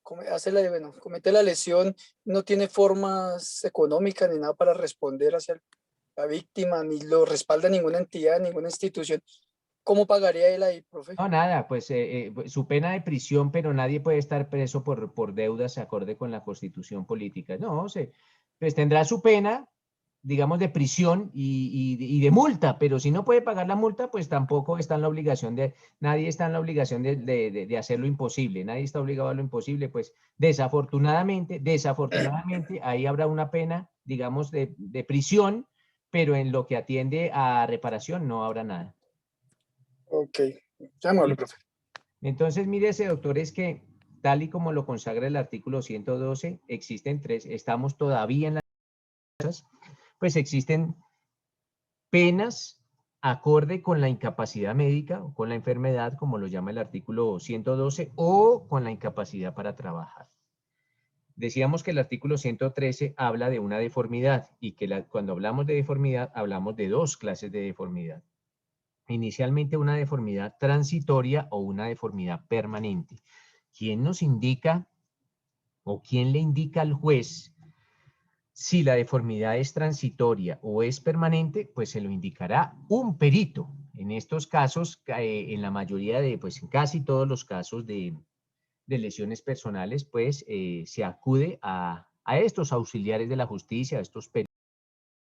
Speaker 20: comete la lesión, no tiene formas económicas ni nada para responder hacia la víctima, ni lo respalda ninguna entidad, ninguna institución. ¿Cómo pagaría él ahí, profe?
Speaker 6: No, nada, pues su pena de prisión, pero nadie puede estar preso por deudas acorde con la Constitución política. No, pues tendrá su pena, digamos, de prisión y de multa, pero si no puede pagar la multa, pues tampoco está en la obligación nadie está en la obligación de hacer lo imposible, nadie está obligado a lo imposible, pues desafortunadamente, ahí habrá una pena, digamos, de prisión, pero en lo que atiende a reparación no habrá nada.
Speaker 20: Ok, ya me hablo, profe.
Speaker 6: Entonces, mire ese doctor, es que tal y como lo consagra el artículo 112, existen estamos todavía en las cosas, pues existen penas acorde con la incapacidad médica o con la enfermedad, como lo llama el artículo 112, o con la incapacidad para trabajar. Decíamos que el artículo 113 habla de una deformidad y que cuando hablamos de deformidad hablamos de dos clases de deformidad. Inicialmente una deformidad transitoria o una deformidad permanente. ¿Quién nos indica o quién le indica al juez si la deformidad es transitoria o es permanente? Pues se lo indicará un perito. En estos casos, en la mayoría pues en casi todos los casos de lesiones personales, pues se acude a estos auxiliares de la justicia, a estos peritos.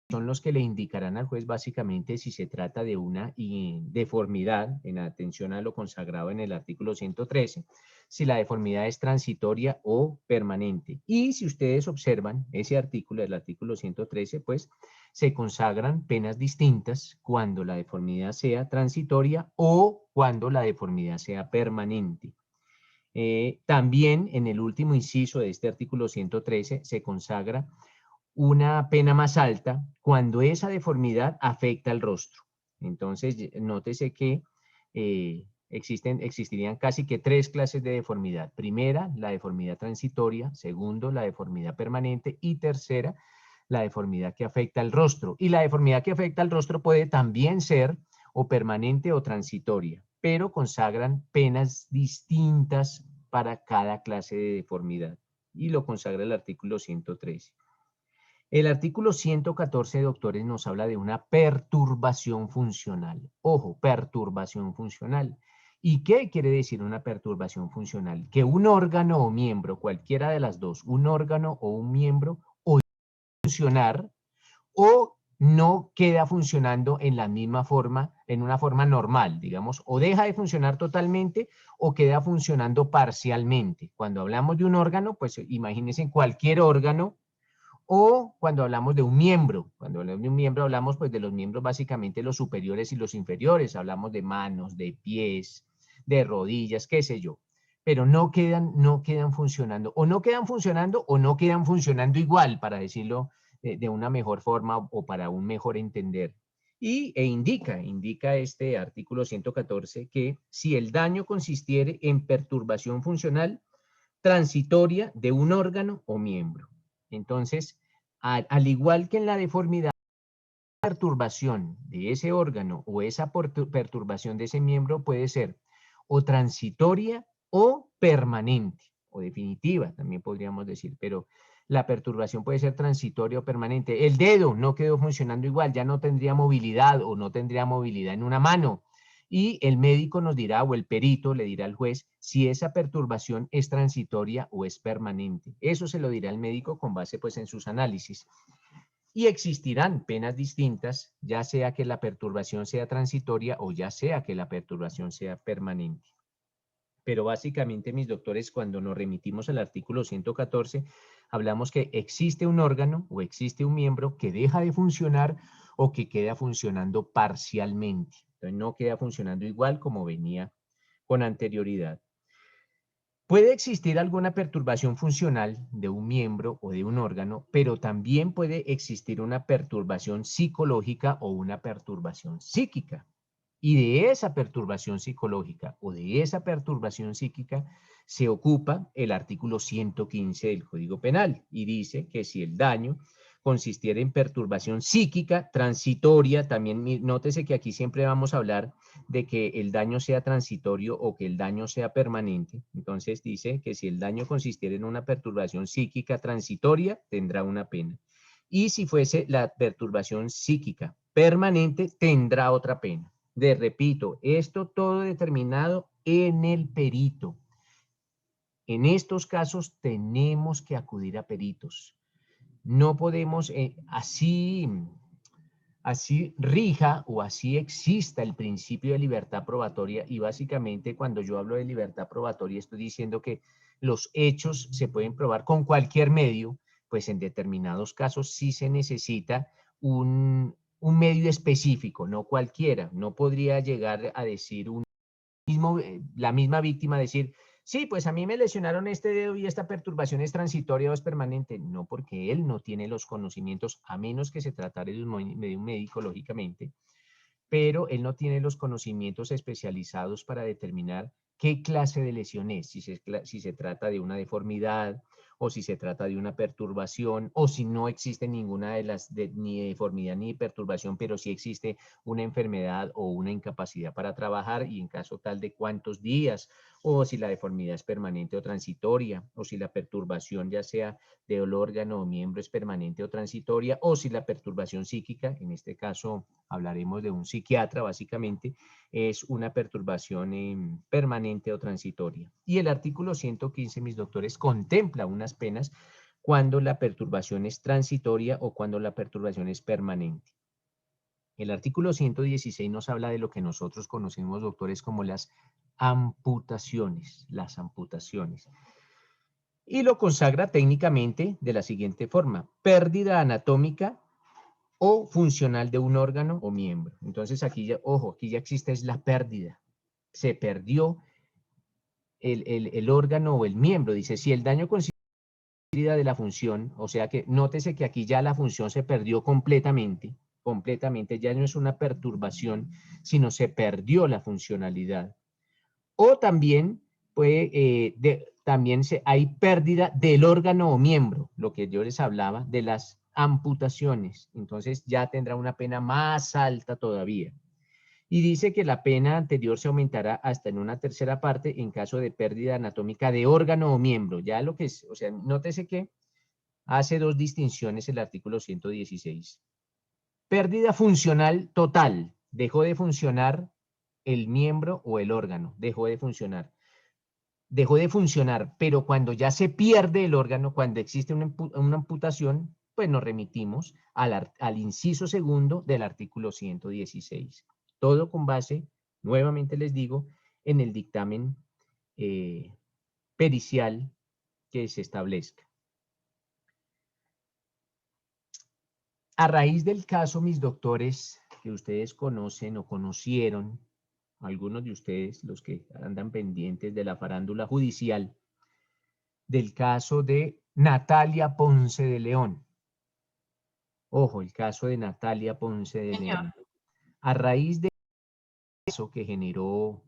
Speaker 6: Son los que le indicarán al juez básicamente si se trata de una deformidad, en atención a lo consagrado en el artículo 113, si la deformidad es transitoria o permanente. Y si ustedes observan ese artículo, el artículo 113, pues se consagran penas distintas cuando la deformidad sea transitoria o cuando la deformidad sea permanente. También en el último inciso de este artículo 113 se consagra una pena más alta cuando esa deformidad afecta al rostro. Entonces, nótese que existirían casi que tres clases de deformidad. Primera, la deformidad transitoria. Segundo, la deformidad permanente. Y tercera, la deformidad que afecta al rostro. Y la deformidad que afecta al rostro puede también ser o permanente o transitoria, pero consagran penas distintas para cada clase de deformidad. Y lo consagra el artículo 113. El artículo 114, doctores, nos habla de una perturbación funcional. Ojo, perturbación funcional. ¿Y qué quiere decir una perturbación funcional? Que un órgano o miembro, cualquiera de las dos, un órgano o un miembro, o funcionar o no queda funcionando en la misma forma, en una forma normal, digamos, o deja de funcionar totalmente o queda funcionando parcialmente. Cuando hablamos de un órgano, pues imagínense cualquier órgano. O cuando hablamos de un miembro, hablamos pues de los miembros básicamente los superiores y los inferiores, hablamos de manos, de pies, de rodillas, qué sé yo, pero no quedan funcionando, o no quedan funcionando igual, para decirlo de una mejor forma o para un mejor entender. Indica este artículo 114 que si el daño consistiere en perturbación funcional transitoria de un órgano o miembro. Entonces, al igual que en la deformidad, la perturbación de ese órgano o esa perturbación de ese miembro puede ser o transitoria o permanente, o definitiva, también podríamos decir, pero la perturbación puede ser transitoria o permanente. El dedo no quedó funcionando igual, ya no tendría movilidad o no tendría movilidad en una mano. Y el médico nos dirá, o el perito le dirá al juez, si esa perturbación es transitoria o es permanente. Eso se lo dirá el médico con base pues en sus análisis. Y existirán penas distintas, ya sea que la perturbación sea transitoria o ya sea que la perturbación sea permanente. Pero básicamente, mis doctores, cuando nos remitimos al artículo 114, hablamos que existe un órgano o existe un miembro que deja de funcionar o que queda funcionando parcialmente. Entonces no queda funcionando igual como venía con anterioridad. Puede existir alguna perturbación funcional de un miembro o de un órgano, pero también puede existir una perturbación psicológica o una perturbación psíquica. Y de esa perturbación psicológica o de esa perturbación psíquica se ocupa el artículo 115 del Código Penal y dice que si el daño consistiera en perturbación psíquica, transitoria, también nótese que aquí siempre vamos a hablar de que el daño sea transitorio o que el daño sea permanente. Entonces dice que si el daño consistiera en una perturbación psíquica transitoria, tendrá una pena. Y si fuese la perturbación psíquica permanente, tendrá otra pena. Repito, esto todo determinado en el perito. En estos casos tenemos que acudir a peritos. No podemos, así rija o así exista el principio de libertad probatoria, y básicamente cuando yo hablo de libertad probatoria estoy diciendo que los hechos se pueden probar con cualquier medio, pues en determinados casos sí se necesita un medio específico, no cualquiera. No podría llegar a decir la misma víctima decir, sí, pues a mí me lesionaron este dedo y esta perturbación es transitoria o es permanente. No, porque él no tiene los conocimientos, a menos que se tratara de un médico, lógicamente, pero él no tiene los conocimientos especializados para determinar qué clase de lesión es, si se trata de una deformidad, o si se trata de una perturbación, o si no existe ninguna de las, ni deformidad ni perturbación, pero sí existe una enfermedad o una incapacidad para trabajar, y en caso tal de cuántos días, o si la deformidad es permanente o transitoria, o si la perturbación ya sea de órgano o miembro es permanente o transitoria, o si la perturbación psíquica, en este caso hablaremos de un psiquiatra básicamente, es una perturbación permanente o transitoria. Y el artículo 115, mis doctores, contempla unas penas cuando la perturbación es transitoria o cuando la perturbación es permanente. El artículo 116 nos habla de lo que nosotros conocemos, doctores, como las amputaciones. Y lo consagra técnicamente de la siguiente forma: pérdida anatómica o funcional de un órgano o miembro. Entonces aquí ya, ojo, aquí ya existe es la pérdida. Se perdió el órgano o el miembro. Dice, si el daño consiste en pérdida de la función, o sea que nótese que aquí ya la función se perdió completamente, ya no es una perturbación, sino se perdió la funcionalidad. O también puede, hay pérdida del órgano o miembro, lo que yo les hablaba de las amputaciones. Entonces ya tendrá una pena más alta todavía. Y dice que la pena anterior se aumentará hasta en una tercera parte en caso de pérdida anatómica de órgano o miembro. Ya lo que es, o sea, nótese que hace dos distinciones el artículo 116. Pérdida funcional total. Dejó de funcionar el miembro o el órgano. Dejó de funcionar, pero cuando ya se pierde el órgano, cuando existe una amputación, pues nos remitimos al inciso segundo del artículo 116. Todo con base, nuevamente les digo, en el dictamen pericial que se establezca. A raíz del caso, mis doctores, que ustedes conocen o conocieron, algunos de ustedes, los que andan pendientes de la farándula judicial, del caso de Natalia Ponce de León. Ojo, el caso de Natalia Ponce de León. A raíz de eso que generó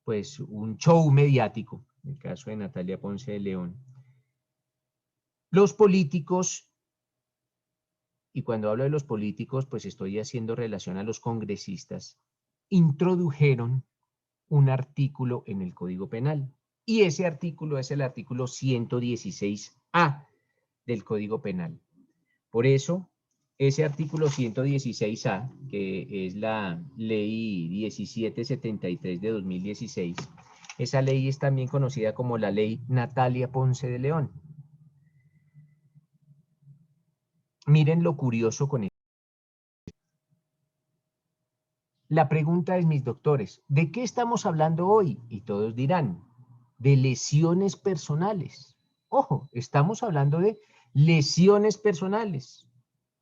Speaker 6: pues un show mediático, el caso de Natalia Ponce de León, los políticos, y cuando hablo de los políticos, pues estoy haciendo relación a los congresistas, introdujeron un artículo en el Código Penal. Y ese artículo es el artículo 116A, del Código Penal. Por eso, ese artículo 116A, que es la ley 1773 de 2016, esa ley es también conocida como la ley Natalia Ponce de León. Miren lo curioso con esto. La pregunta es, mis doctores, ¿de qué estamos hablando hoy? Y todos dirán, de lesiones personales. Ojo, estamos hablando de lesiones personales.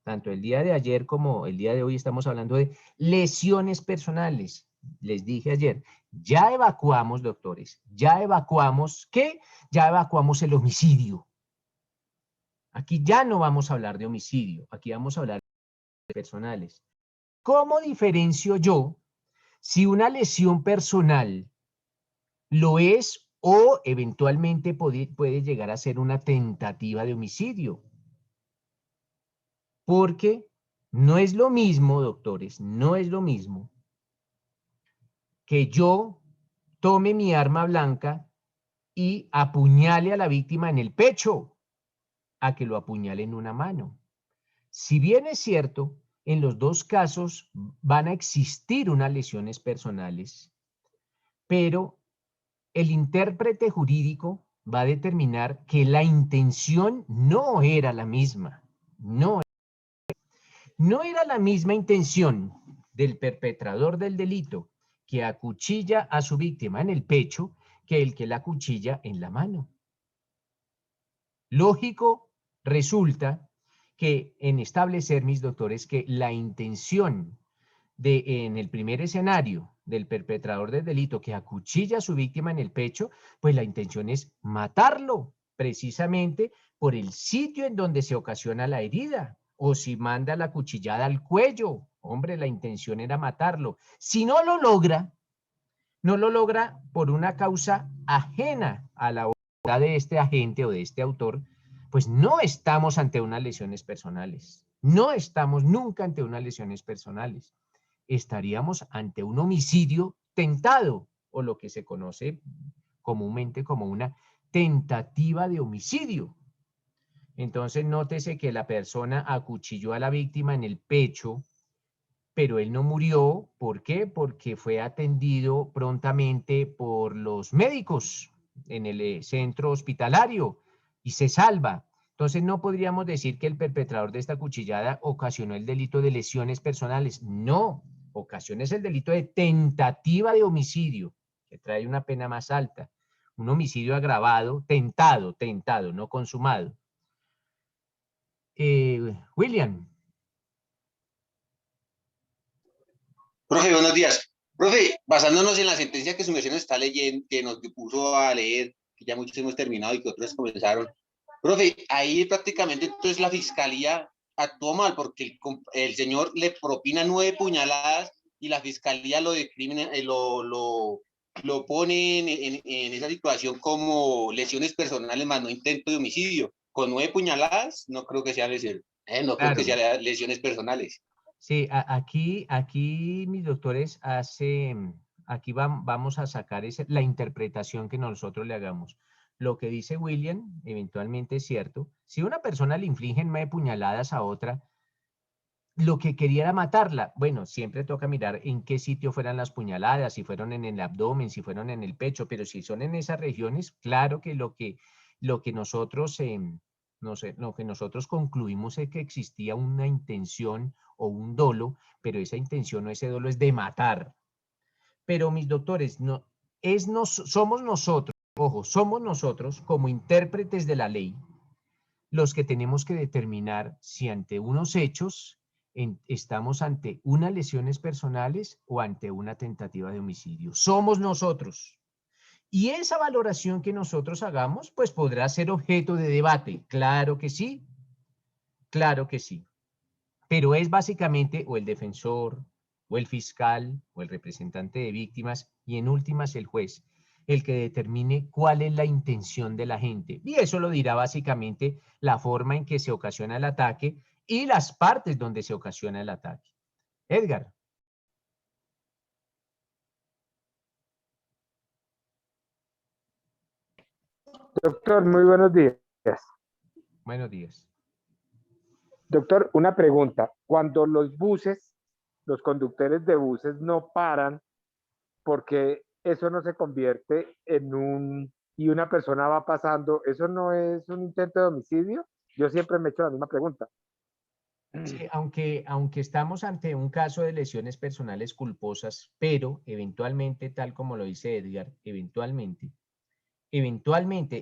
Speaker 6: Tanto el día de ayer como el día de hoy estamos hablando de lesiones personales. Les dije ayer, ya evacuamos, doctores, ya evacuamos, ¿qué? Ya evacuamos el homicidio. Aquí ya no vamos a hablar de homicidio, aquí vamos a hablar de personales. ¿Cómo diferencio yo si una lesión personal lo es o eventualmente puede llegar a ser una tentativa de homicidio? Porque no es lo mismo, doctores, no es lo mismo que yo tome mi arma blanca y apuñale a la víctima en el pecho a que lo apuñale en una mano. Si bien es cierto, en los dos casos van a existir unas lesiones personales, pero el intérprete jurídico va a determinar que la intención no era la misma. No era la misma intención del perpetrador del delito que acuchilla a su víctima en el pecho que el que la acuchilla en la mano. Lógico resulta que en establecer, mis doctores, que la intención en el primer escenario del perpetrador del delito que acuchilla a su víctima en el pecho, pues la intención es matarlo, precisamente por el sitio en donde se ocasiona la herida, o si manda la cuchillada al cuello, hombre, la intención era matarlo. Si no lo logra por una causa ajena a la voluntad de este agente o de este autor, pues no estamos ante unas lesiones personales. No estamos nunca ante unas lesiones personales. Estaríamos ante un homicidio tentado, o lo que se conoce comúnmente como una tentativa de homicidio. Entonces, nótese que la persona acuchilló a la víctima en el pecho, pero él no murió. ¿Por qué? Porque fue atendido prontamente por los médicos en el centro hospitalario y se salva. Entonces, no podríamos decir que el perpetrador de esta cuchillada ocasionó el delito de lesiones personales. No, ocasiona el delito de tentativa de homicidio, que trae una pena más alta. Un homicidio agravado, tentado, no consumado. William.
Speaker 21: Profe, buenos días. Profe, basándonos en la sentencia que su merced nos está leyendo, que nos puso a leer, que ya muchos hemos terminado y que otros comenzaron. Profe, ahí prácticamente entonces la fiscalía actuó mal porque el señor le propina 9 puñaladas y la fiscalía lo lo pone en esa situación como lesiones personales más no intento de homicidio. Con 9 puñaladas no creo que sea no creo que sea lesiones personales.
Speaker 6: Sí, aquí mis doctores aquí vamos a sacar la interpretación que nosotros le hagamos. Lo que dice William eventualmente es cierto. Si una persona le inflige 9 puñaladas a otra, lo que quería era matarla. Bueno, siempre toca mirar en qué sitio fueran las puñaladas, si fueron en el abdomen, si fueron en el pecho, pero si son en esas regiones, claro que lo que nosotros lo que nosotros concluimos es que existía una intención o un dolo, pero esa intención o ese dolo es de matar. Pero mis doctores, somos nosotros, ojo, somos nosotros como intérpretes de la ley los que tenemos que determinar si ante unos hechos estamos ante unas lesiones personales o ante una tentativa de homicidio. Somos nosotros. Y esa valoración que nosotros hagamos, pues podrá ser objeto de debate. Claro que sí. Claro que sí. Pero es básicamente o el defensor, o el fiscal, o el representante de víctimas, y en últimas el juez, el que determine cuál es la intención de la gente. Y eso lo dirá básicamente la forma en que se ocasiona el ataque y las partes donde se ocasiona el ataque. Edgar.
Speaker 22: Doctor, muy buenos días.
Speaker 6: Buenos días.
Speaker 2: Doctor, una pregunta. Cuando los buses, los conductores de buses no paran, porque eso no se convierte en y una persona va pasando, ¿eso no es un intento de homicidio? Yo siempre me he hecho la misma pregunta.
Speaker 6: Sí, aunque estamos ante un caso de lesiones personales culposas, pero eventualmente, tal como lo dice Edgar, eventualmente,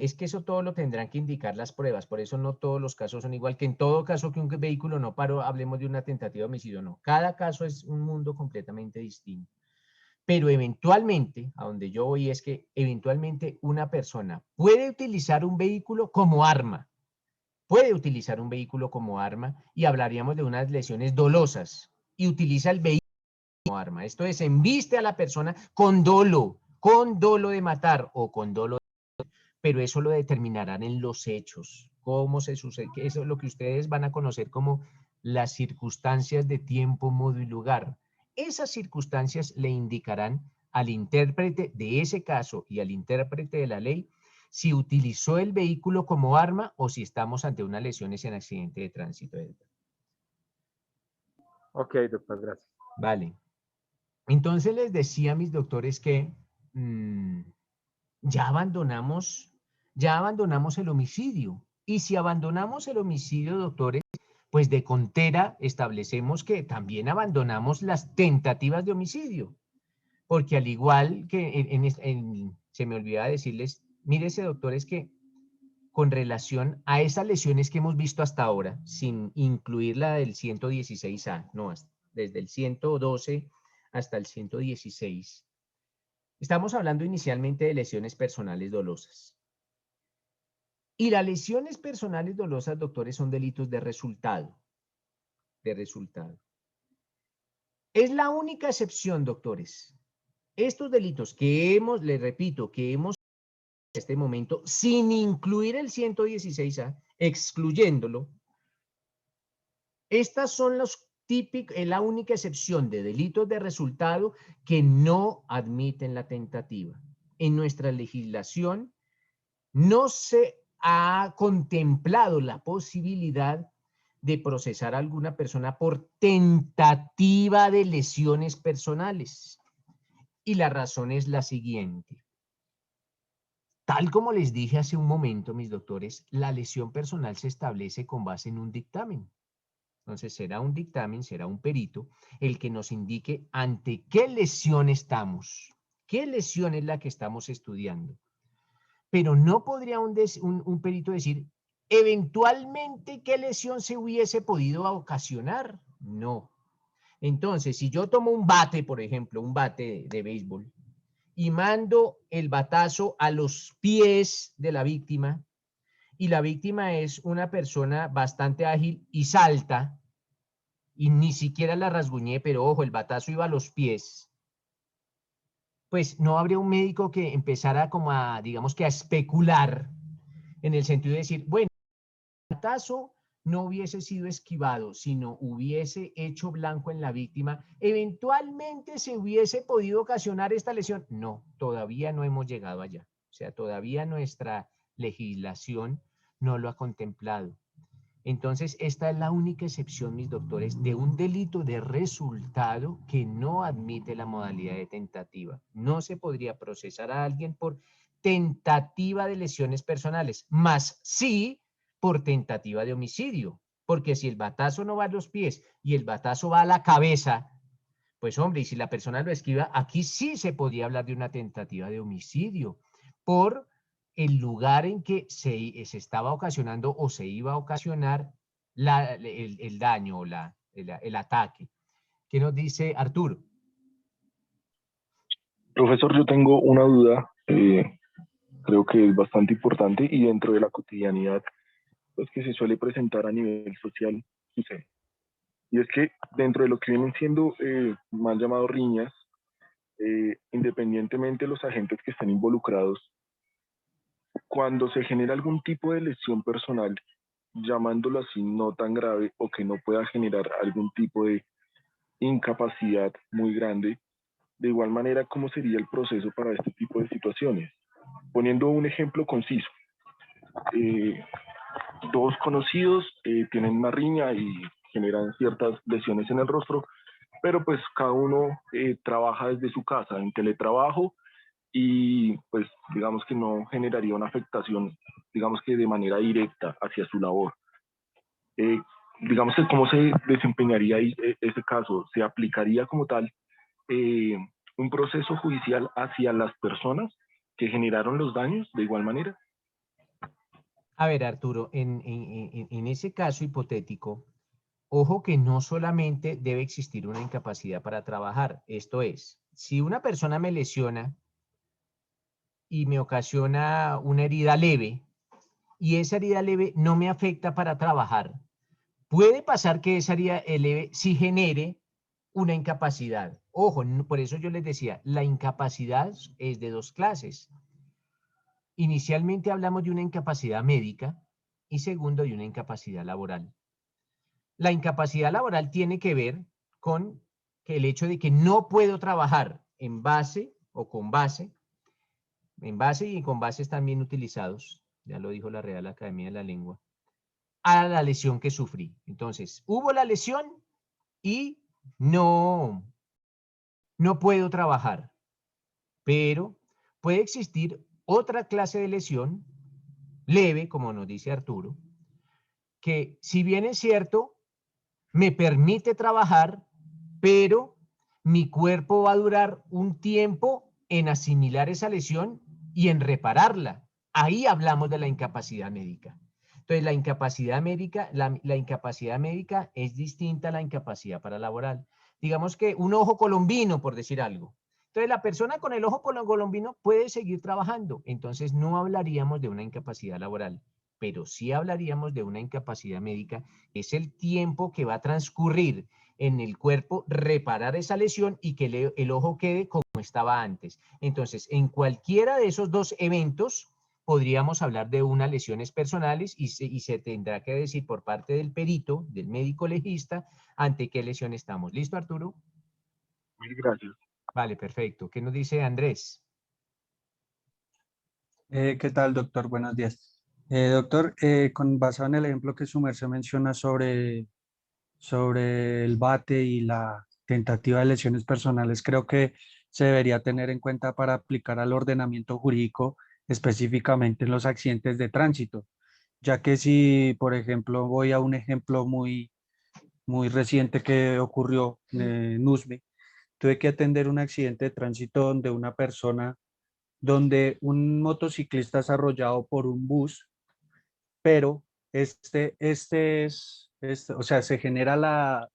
Speaker 6: es que eso todo lo tendrán que indicar las pruebas, por eso no todos los casos son igual, que en todo caso que un vehículo no paró, hablemos de una tentativa de homicidio, no. Cada caso es un mundo completamente distinto. Pero eventualmente, a donde yo voy es que eventualmente una persona puede utilizar un vehículo como arma. Puede utilizar un vehículo como arma y hablaríamos de unas lesiones dolosas y utiliza el vehículo como arma. Esto es, embiste a la persona con dolo de matar o con dolo de... Pero eso lo determinarán en los hechos, cómo se sucede, que eso es lo que ustedes van a conocer como las circunstancias de tiempo, modo y lugar. Esas circunstancias le indicarán al intérprete de ese caso y al intérprete de la ley si utilizó el vehículo como arma o si estamos ante unas lesiones en accidente de tránsito.
Speaker 2: Ok, doctor, gracias.
Speaker 6: Vale. Entonces les decía a mis doctores que ya abandonamos el homicidio. Y si abandonamos el homicidio, doctores, pues de contera establecemos que también abandonamos las tentativas de homicidio. Porque al igual que se me olvidaba decirles, mírese, doctores, que con relación a esas lesiones que hemos visto hasta ahora, sin incluir la del 116A, no, desde el 112 hasta el 116, estamos hablando inicialmente de lesiones personales dolosas. Y las lesiones personales dolosas, doctores, son delitos de resultado. Es la única excepción, doctores. Estos delitos que les repito, que hemos en este momento, sin incluir el 116A, excluyéndolo, estas son la única excepción de delitos de resultado que no admiten la tentativa. En nuestra legislación no se ha contemplado la posibilidad de procesar a alguna persona por tentativa de lesiones personales. Y la razón es la siguiente. Tal como les dije hace un momento, mis doctores, la lesión personal se establece con base en un dictamen. Entonces, será un dictamen, será un perito, el que nos indique ante qué lesión estamos, qué lesión es la que estamos estudiando. Pero no podría un perito decir, eventualmente, qué lesión se hubiese podido ocasionar. No. Entonces, si yo tomo un bate, por ejemplo, un bate de béisbol, y mando el batazo a los pies de la víctima, y la víctima es una persona bastante ágil y salta, y ni siquiera la rasguñé, pero ojo, el batazo iba a los pies, pues no habría un médico que empezara como a, digamos que a especular, en el sentido de decir, bueno, el batazo no hubiese sido esquivado, sino hubiese hecho blanco en la víctima, eventualmente se hubiese podido ocasionar esta lesión. No, todavía no hemos llegado allá. O sea, todavía nuestra legislación no lo ha contemplado. Entonces, esta es la única excepción, mis doctores, de un delito de resultado que no admite la modalidad de tentativa. No se podría procesar a alguien por tentativa de lesiones personales, más sí por tentativa de homicidio, porque si el batazo no va a los pies y el batazo va a la cabeza, pues hombre, y si la persona lo esquiva, aquí sí se podría hablar de una tentativa de homicidio, por el lugar en que se estaba ocasionando o se iba a ocasionar el daño o el ataque. ¿Qué nos dice Arturo?
Speaker 12: Profesor, yo tengo una duda, creo que es bastante importante y dentro de la cotidianidad pues, que se suele presentar a nivel social sucede. Y es que dentro de lo que vienen siendo mal llamados riñas, independientemente de los agentes que estén involucrados, cuando se genera algún tipo de lesión personal, llamándolo así no tan grave o que no pueda generar algún tipo de incapacidad muy grande, de igual manera, ¿cómo sería el proceso para este tipo de situaciones? Poniendo un ejemplo conciso, dos conocidos tienen una riña y generan ciertas lesiones en el rostro, pero pues cada uno trabaja desde su casa, en teletrabajo, y pues digamos que no generaría una afectación, digamos que de manera directa hacia su labor. Digamos que cómo se desempeñaría ahí, ese caso, se aplicaría como tal un proceso judicial hacia las personas que generaron los daños de igual manera.
Speaker 6: A ver, Arturo, en ese caso hipotético, ojo que no solamente debe existir una incapacidad para trabajar. Esto es, si una persona me lesiona y me ocasiona una herida leve, y esa herida leve no me afecta para trabajar, puede pasar que esa herida leve sí genere una incapacidad. Ojo, por eso yo les decía, la incapacidad es de dos clases. Inicialmente hablamos de una incapacidad médica y segundo de una incapacidad laboral. La incapacidad laboral tiene que ver con que el hecho de que no puedo trabajar en base o con base, en base y con base están bien utilizados, ya lo dijo la Real Academia de la Lengua, a la lesión que sufrí. Entonces, hubo la lesión y no puedo trabajar, pero puede existir otra clase de lesión leve, como nos dice Arturo, que si bien es cierto, me permite trabajar, pero mi cuerpo va a durar un tiempo en asimilar esa lesión y en repararla. Ahí hablamos de la incapacidad médica. Entonces, la incapacidad médica, la incapacidad médica es distinta a la incapacidad paralaboral. Digamos que un ojo colombino, por decir algo. Entonces, la persona con el ojo colombino puede seguir trabajando. Entonces, no hablaríamos de una incapacidad laboral, pero sí hablaríamos de una incapacidad médica. Es el tiempo que va a transcurrir en el cuerpo reparar esa lesión y que el ojo quede como estaba antes. Entonces, en cualquiera de esos dos eventos, podríamos hablar de unas lesiones personales y se tendrá que decir por parte del perito, del médico legista, ante qué lesión estamos. ¿Listo, Arturo?
Speaker 12: Mil gracias.
Speaker 6: Vale, perfecto. ¿Qué nos dice Andrés?
Speaker 5: ¿Qué tal, doctor? Buenos días. Doctor, basado en el ejemplo que su merced menciona sobre el bate y la tentativa de lesiones personales, creo que se debería tener en cuenta para aplicar al ordenamiento jurídico, específicamente en los accidentes de tránsito, ya que si, por ejemplo, voy a un ejemplo muy reciente que ocurrió en Usme, tuve que atender un accidente de tránsito donde un motociclista es arrollado por un bus, pero o sea, se genera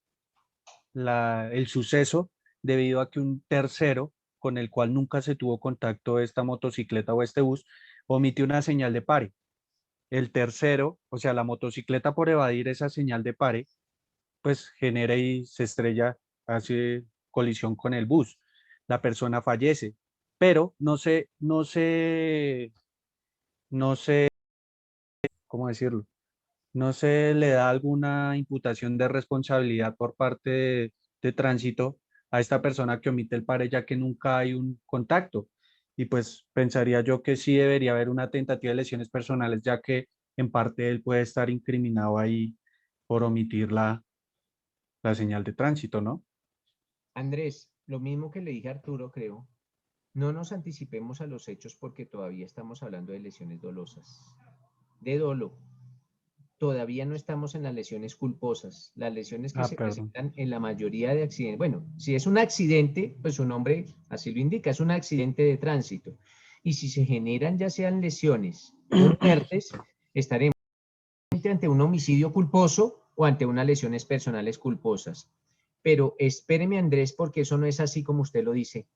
Speaker 5: el suceso debido a que un tercero con el cual nunca se tuvo contacto esta motocicleta o este bus, omitió una señal de pare. El tercero, o sea, la motocicleta por evadir esa señal de pare, pues genera y se estrella, hace colisión con el bus. La persona fallece, pero no sé, ¿cómo decirlo? No se le da alguna imputación de responsabilidad por parte de tránsito a esta persona que omite el pare, ya que nunca hay un contacto. Y pues pensaría yo que sí debería haber una tentativa de lesiones personales, ya que en parte él puede estar incriminado ahí por omitir la señal de tránsito, ¿no?
Speaker 6: Andrés, lo mismo que le dije a Arturo, creo. No nos anticipemos a los hechos porque todavía estamos hablando de lesiones dolosas. De dolo. Todavía no estamos en las lesiones culposas. Las lesiones que se presentan en la mayoría de accidentes. Bueno, si es un accidente, pues su nombre así lo indica, es un accidente de tránsito. Y si se generan ya sean lesiones o muertes, estaremos ante un homicidio culposo o ante unas lesiones personales culposas. Pero espéreme, Andrés, porque eso no es así como usted lo dice.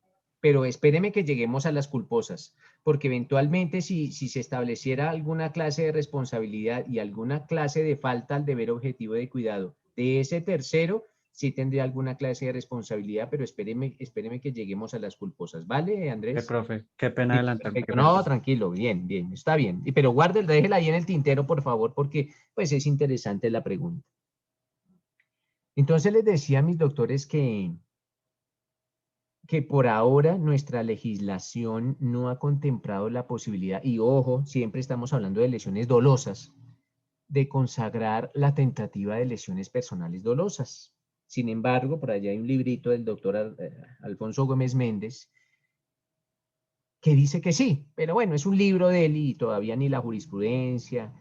Speaker 6: Pero espéreme que lleguemos a las culposas, porque eventualmente si se estableciera alguna clase de responsabilidad y alguna clase de falta al deber objetivo de cuidado de ese tercero, sí tendría alguna clase de responsabilidad, pero espéreme que lleguemos a las culposas. ¿Vale, Andrés?
Speaker 5: Profe, qué pena adelantarme.
Speaker 6: No, tranquilo, bien, está bien. Pero guárdela, déjela ahí en el tintero, por favor, porque pues es interesante la pregunta. Entonces les decía a mis doctores que por ahora nuestra legislación no ha contemplado la posibilidad, y ojo, siempre estamos hablando de lesiones dolosas, de consagrar la tentativa de lesiones personales dolosas. Sin embargo, por allá hay un librito del doctor Alfonso Gómez Méndez que dice que sí, pero bueno, es un libro de él y todavía ni la jurisprudencia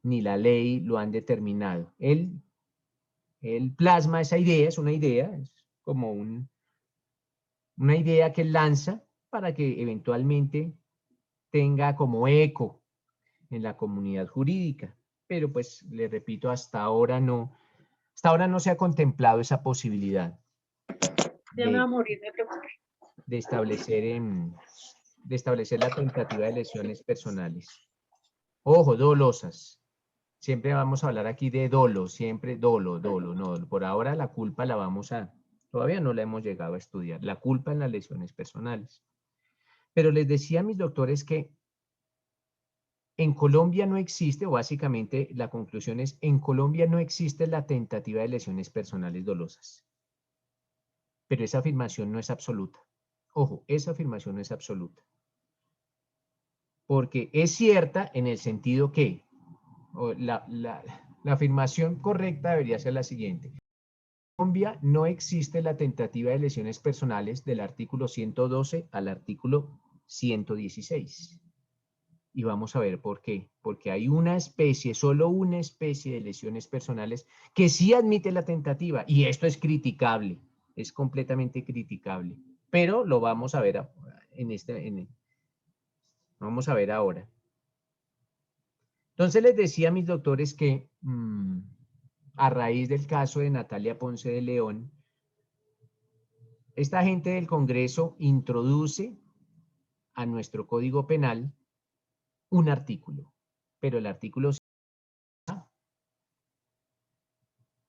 Speaker 6: ni la ley lo han determinado. Él plasma esa idea, es como una idea que él lanza para que eventualmente tenga como eco en la comunidad jurídica. Pero pues, le repito, hasta ahora no se ha contemplado esa posibilidad de establecer la tentativa de lesiones personales. Ojo, dolosas. Siempre vamos a hablar aquí de dolo, siempre dolo, no, por ahora la culpa todavía no la hemos llegado a estudiar, la culpa en las lesiones personales. Pero les decía a mis doctores que en Colombia no existe, o básicamente la conclusión es, en Colombia no existe la tentativa de lesiones personales dolosas. Pero esa afirmación no es absoluta. Ojo, esa afirmación no es absoluta. Porque es cierta en el sentido que la afirmación correcta debería ser la siguiente. En Colombia no existe la tentativa de lesiones personales del artículo 112 al artículo 116. Y vamos a ver por qué. Porque hay solo una especie de lesiones personales que sí admite la tentativa. Y esto es criticable, es completamente criticable. Pero lo vamos a ver vamos a ver ahora. Entonces les decía a mis doctores que a raíz del caso de Natalia Ponce de León, esta gente del Congreso introduce a nuestro Código Penal un artículo, pero el artículo...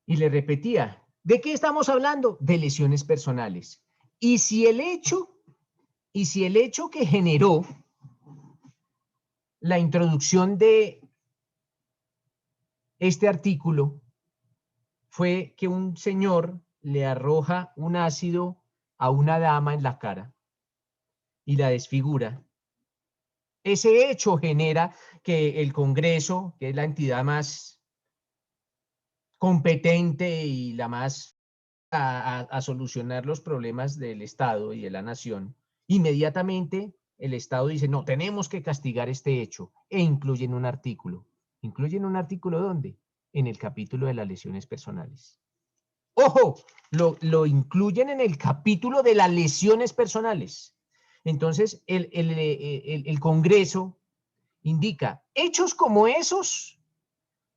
Speaker 6: Y le repetía, ¿de qué estamos hablando? De lesiones personales. Y si el hecho que generó la introducción de este artículo fue que un señor le arroja un ácido a una dama en la cara y la desfigura. Ese hecho genera que el Congreso, que es la entidad más competente y la más a solucionar los problemas del Estado y de la nación, inmediatamente el Estado dice, no, tenemos que castigar este hecho, e incluyen un artículo. ¿Incluyen un artículo dónde? En el capítulo de las lesiones personales. ¡Ojo! Lo incluyen en el capítulo de las lesiones personales. Entonces, el Congreso indica, hechos como esos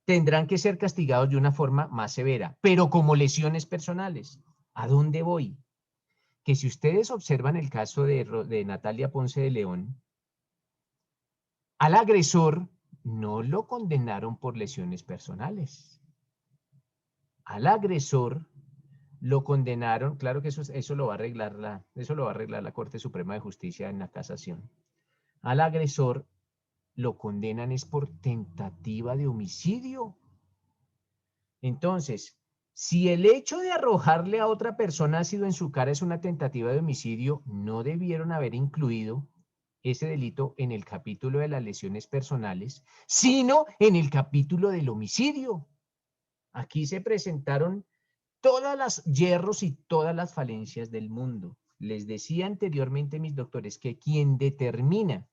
Speaker 6: tendrán que ser castigados de una forma más severa, pero como lesiones personales. ¿A dónde voy? Que si ustedes observan el caso de Natalia Ponce de León, al agresor no lo condenaron por lesiones personales. Al agresor lo condenaron, claro que eso lo va a arreglar la Corte Suprema de Justicia en la casación. Al agresor lo condenan es por tentativa de homicidio. Entonces, si el hecho de arrojarle a otra persona ácido en su cara es una tentativa de homicidio, no debieron haber incluido ese delito en el capítulo de las lesiones personales, sino en el capítulo del homicidio. Aquí se presentaron todas las hierros y todas las falencias del mundo. Les decía anteriormente, mis doctores, que quien determina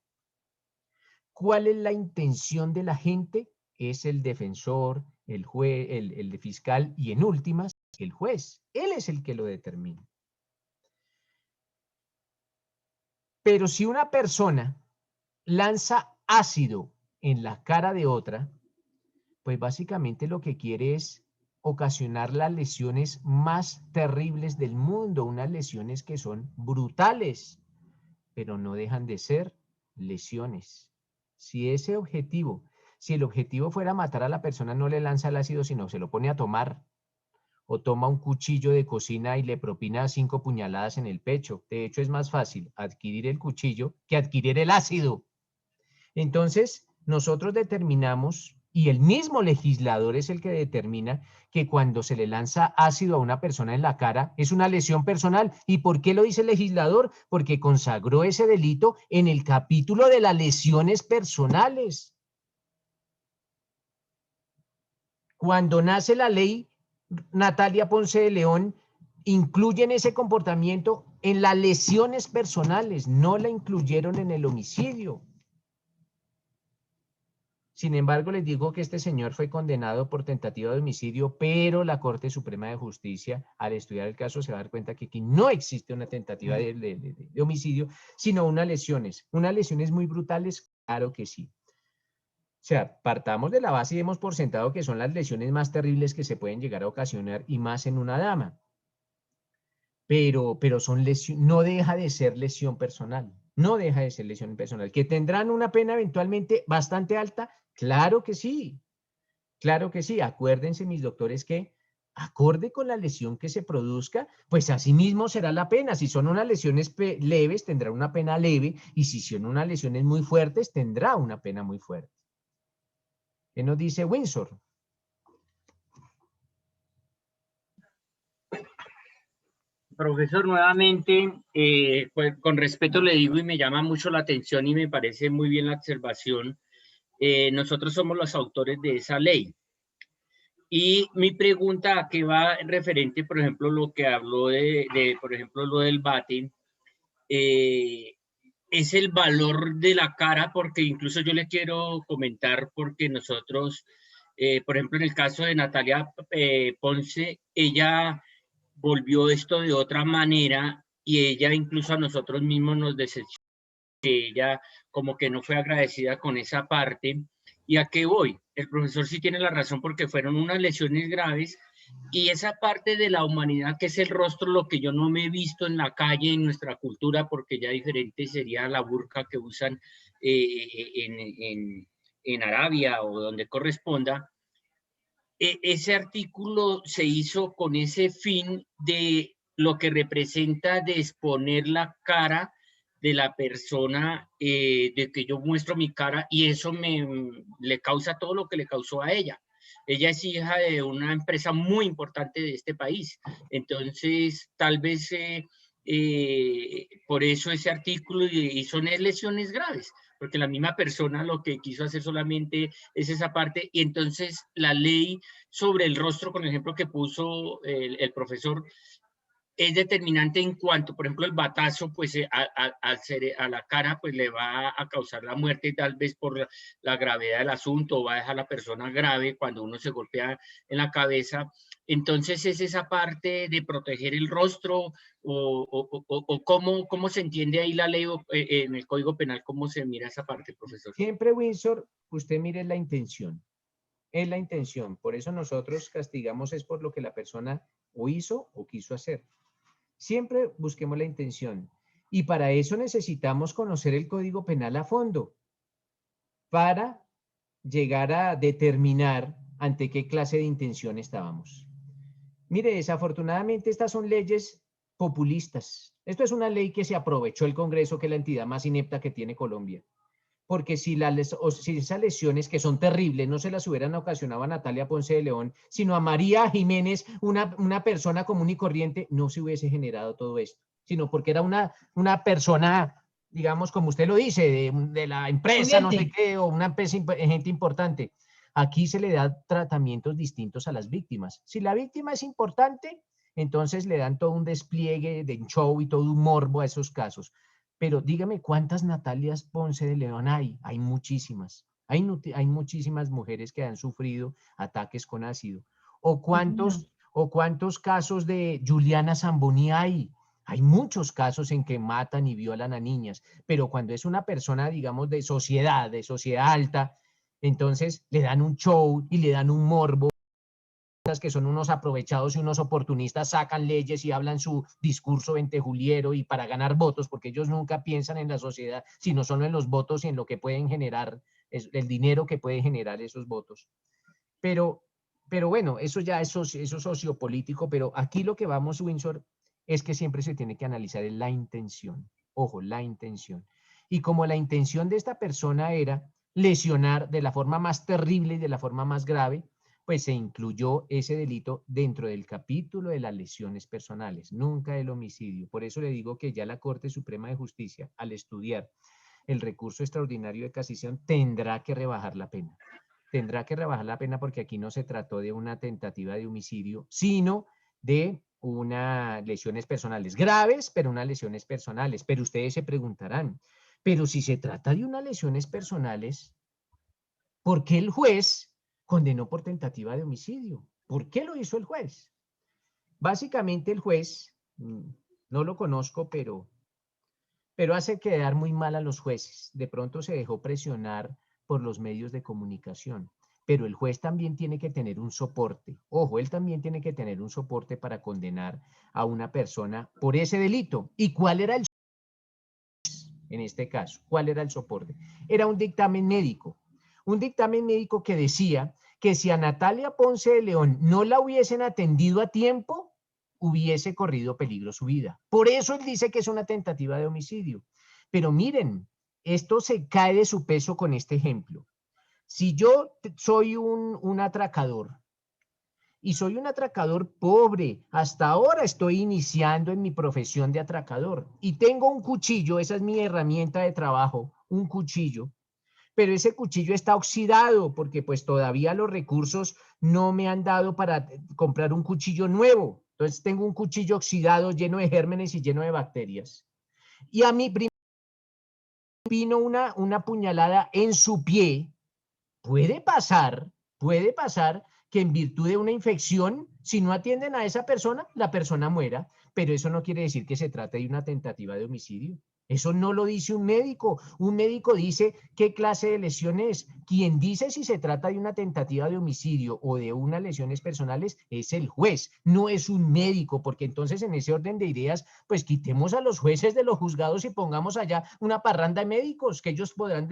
Speaker 6: cuál es la intención de la gente es el defensor, el juez, el fiscal y en últimas, el juez. Él es el que lo determina. Pero si una persona lanza ácido en la cara de otra, pues básicamente lo que quiere es ocasionar las lesiones más terribles del mundo, unas lesiones que son brutales, pero no dejan de ser lesiones. Si el objetivo fuera matar a la persona, no le lanza el ácido, sino se lo pone a tomar, o toma un cuchillo de cocina y le propina 5 puñaladas en el pecho. De hecho, es más fácil adquirir el cuchillo que adquirir el ácido. Entonces, nosotros determinamos, y el mismo legislador es el que determina, que cuando se le lanza ácido a una persona en la cara es una lesión personal. ¿Y por qué lo dice el legislador? Porque consagró ese delito en el capítulo de las lesiones personales. Cuando nace la ley Natalia Ponce de León, incluyen ese comportamiento en las lesiones personales, no la incluyeron en el homicidio. Sin embargo, les digo que este señor fue condenado por tentativa de homicidio, pero la Corte Suprema de Justicia, al estudiar el caso, se va a dar cuenta que aquí no existe una tentativa de homicidio, sino unas lesiones muy brutales, claro que sí. O sea, partamos de la base y demos por sentado que son las lesiones más terribles que se pueden llegar a ocasionar y más en una dama. Pero son no deja de ser lesión personal. No deja de ser lesión personal. ¿Que tendrán una pena eventualmente bastante alta? Claro que sí. Claro que sí. Acuérdense, mis doctores, que acorde con la lesión que se produzca, pues así mismo será la pena. Si son unas lesiones leves, tendrá una pena leve. Y si son unas lesiones muy fuertes, tendrá una pena muy fuerte. ¿Qué nos dice Windsor?
Speaker 13: Profesor, nuevamente, pues, con respeto le digo y me llama mucho la atención y me parece muy bien la observación. Nosotros somos los autores de esa ley. Y mi pregunta a qué va referente, por ejemplo, lo que habló por ejemplo, lo del bate, es el valor de la cara, porque incluso yo le quiero comentar, porque nosotros, por ejemplo, en el caso de Natalia Ponce, ella volvió esto de otra manera y ella incluso a nosotros mismos nos decepcionó, que ella como que no fue agradecida con esa parte. ¿Y a qué voy? El profesor sí tiene la razón porque fueron unas lesiones graves y esa parte de la humanidad que es el rostro, lo que yo no me he visto en la calle, en nuestra cultura, porque ya diferente sería la burka que usan en Arabia o donde corresponda. Ese artículo se hizo con ese fin de lo que representa de exponer la cara de la persona, de que yo muestro mi cara y eso le causa todo lo que le causó a ella. Ella es hija de una empresa muy importante de este país. Entonces, tal vez por eso ese artículo y son lesiones graves, porque la misma persona lo que quiso hacer solamente es esa parte. Y entonces la ley sobre el rostro, con el ejemplo que puso el profesor, es determinante en cuanto, por ejemplo, el batazo, pues a la cara, pues le va a causar la muerte, tal vez por la gravedad del asunto, o va a dejar a la persona grave cuando uno se golpea en la cabeza. Entonces es esa parte de proteger el rostro, o cómo se entiende ahí la ley en el Código Penal, cómo se mira esa parte, profesor.
Speaker 6: Siempre, Windsor, usted mire la intención. Es la intención. Por eso nosotros castigamos es por lo que la persona o hizo o quiso hacer. Siempre busquemos la intención. Y para eso necesitamos conocer el Código Penal a fondo, para llegar a determinar ante qué clase de intención estábamos. Mire, desafortunadamente estas son leyes populistas. Esto es una ley que se aprovechó el Congreso, que es la entidad más inepta que tiene Colombia. Porque si esas lesiones, que son terribles, no se las hubieran ocasionado a Natalia Ponce de León, sino a María Jiménez, una persona común y corriente, no se hubiese generado todo esto, sino porque era una persona, digamos, como usted lo dice, de la empresa, no sé qué, o una empresa, gente importante. Aquí se le da tratamientos distintos a las víctimas. Si la víctima es importante, entonces le dan todo un despliegue de show y todo un morbo a esos casos. Pero dígame, ¿cuántas Natalias Ponce de León hay? Hay muchísimas. Hay muchísimas mujeres que han sufrido ataques con ácido. ¿O cuántos casos de Juliana Zamboni hay? Hay muchos casos en que matan y violan a niñas. Pero cuando es una persona, digamos, de sociedad alta, entonces le dan un show y le dan un morbo, que son unos aprovechados y unos oportunistas, sacan leyes y hablan su discurso ventejuliero y para ganar votos, porque ellos nunca piensan en la sociedad, sino solo en los votos y en lo que pueden generar, el dinero que puede generar esos votos. Pero bueno, eso ya es sociopolítico, pero aquí lo que vamos, Windsor, es que siempre se tiene que analizar la intención. Ojo, la intención. Y como la intención de esta persona era lesionar de la forma más terrible y de la forma más grave, pues se incluyó ese delito dentro del capítulo de las lesiones personales, nunca el homicidio. Por eso le digo que ya la Corte Suprema de Justicia, al estudiar el recurso extraordinario de cassación, tendrá que rebajar la pena. tendrá que rebajar la pena porque aquí no se trató de una tentativa de homicidio, sino de unas lesiones personales graves, pero unas lesiones personales. Pero ustedes se preguntarán, pero si se trata de unas lesiones personales, ¿por qué el juez condenó por tentativa de homicidio? ¿Por qué lo hizo el juez? Básicamente el juez, no lo conozco, pero hace quedar muy mal a los jueces. De pronto se dejó presionar por los medios de comunicación. Pero el juez también tiene que tener un soporte. Ojo, él también tiene que tener un soporte para condenar a una persona por ese delito. ¿Y cuál era el soporte? En este caso, ¿cuál era el soporte? Era un dictamen médico. Un dictamen médico que decía que si a Natalia Ponce de León no la hubiesen atendido a tiempo, hubiese corrido peligro su vida. Por eso él dice que es una tentativa de homicidio. Pero miren, esto se cae de su peso con este ejemplo. Si yo soy un atracador y soy un atracador pobre, hasta ahora estoy iniciando en mi profesión de atracador y tengo un cuchillo, esa es mi herramienta de trabajo, un cuchillo, pero ese cuchillo está oxidado porque pues todavía los recursos no me han dado para comprar un cuchillo nuevo. Entonces tengo un cuchillo oxidado lleno de gérmenes y lleno de bacterias. Y a mí vino una puñalada en su pie. Puede pasar que en virtud de una infección, si no atienden a esa persona, la persona muera, pero eso no quiere decir que se trate de una tentativa de homicidio. Eso no lo dice un médico. Un médico dice qué clase de lesión es. Quien dice si se trata de una tentativa de homicidio o de unas lesiones personales es el juez, no es un médico, porque entonces en ese orden de ideas, pues quitemos a los jueces de los juzgados y pongamos allá una parranda de médicos, que ellos podrán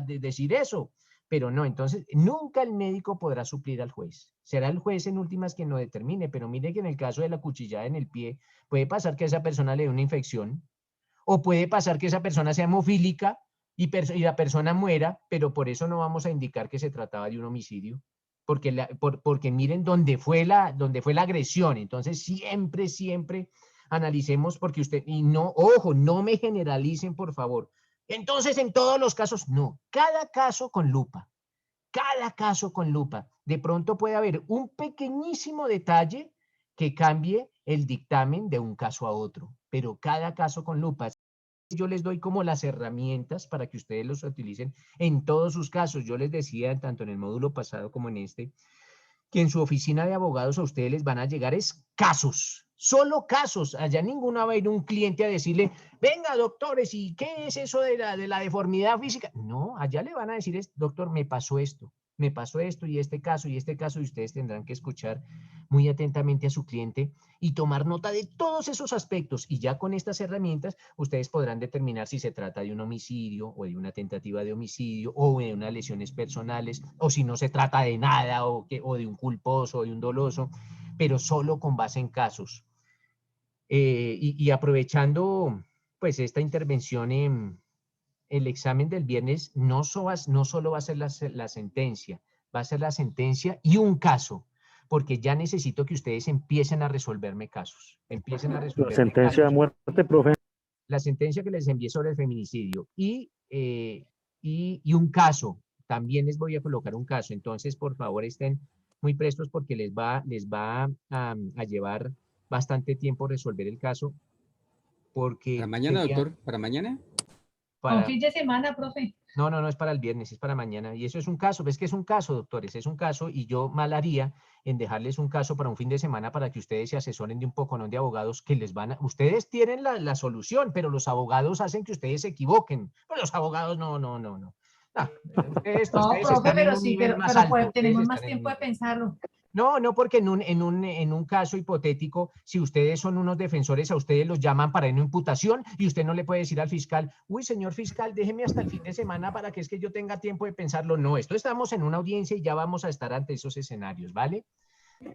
Speaker 6: decir eso. Pero no, entonces nunca el médico podrá suplir al juez. Será el juez en últimas quien lo determine, pero mire que en el caso de la cuchillada en el pie, puede pasar que a esa persona le dé una infección, o puede pasar que esa persona sea hemofílica y la persona muera, pero por eso no vamos a indicar que se trataba de un homicidio, porque miren dónde fue la agresión. Entonces siempre analicemos, porque usted, y no, ojo, no me generalicen, por favor. Entonces, en todos los casos, no. Cada caso con lupa. Cada caso con lupa. De pronto puede haber un pequeñísimo detalle que cambie el dictamen de un caso a otro, pero cada caso con lupa. Yo les doy como las herramientas para que ustedes los utilicen en todos sus casos. Yo les decía, tanto en el módulo pasado como en este, que en su oficina de abogados a ustedes les van a llegar casos. Solo casos. Allá ninguno va a ir un cliente a decirle, venga, doctores, ¿y qué es eso de la deformidad física? No, allá le van a decir, doctor, me pasó esto y este caso, y ustedes tendrán que escuchar muy atentamente a su cliente y tomar nota de todos esos aspectos. Y ya con estas herramientas, ustedes podrán determinar si se trata de un homicidio o de una tentativa de homicidio o de unas lesiones personales, o si no se trata de nada o de un culposo o de un doloso, pero solo con base en casos. Y aprovechando pues esta intervención, el examen del viernes no solo va a ser la sentencia, va a ser la sentencia y un caso, porque ya necesito que ustedes empiecen a resolverme casos. Empiecen a resolverme
Speaker 1: casos. La sentencia de muerte, profe.
Speaker 6: La sentencia que les envié sobre el feminicidio y un caso. También les voy a colocar un caso. Entonces, por favor, estén muy prestos porque les va a llevar bastante tiempo resolver el caso. Porque
Speaker 7: ¿Para mañana, doctor? ¿Para mañana?
Speaker 14: ¿Un fin de semana, profe?
Speaker 6: No, es para el viernes, es para mañana. Y eso es un caso, ves que es un caso, doctores, es un caso, y yo mal haría en dejarles un caso para un fin de semana para que ustedes se asesoren de un poco, no de abogados que les van a... Ustedes tienen la solución, pero los abogados hacen que ustedes se equivoquen. Pero los abogados no. Ustedes
Speaker 14: profe, pero sí, pero pues, tenemos más tiempo de pensarlo.
Speaker 6: No, porque en un caso hipotético, si ustedes son unos defensores, a ustedes los llaman para una imputación y usted no le puede decir al fiscal, uy, señor fiscal, déjeme hasta el fin de semana para que es que yo tenga tiempo de pensarlo. No, estamos en una audiencia y ya vamos a estar ante esos escenarios, ¿vale?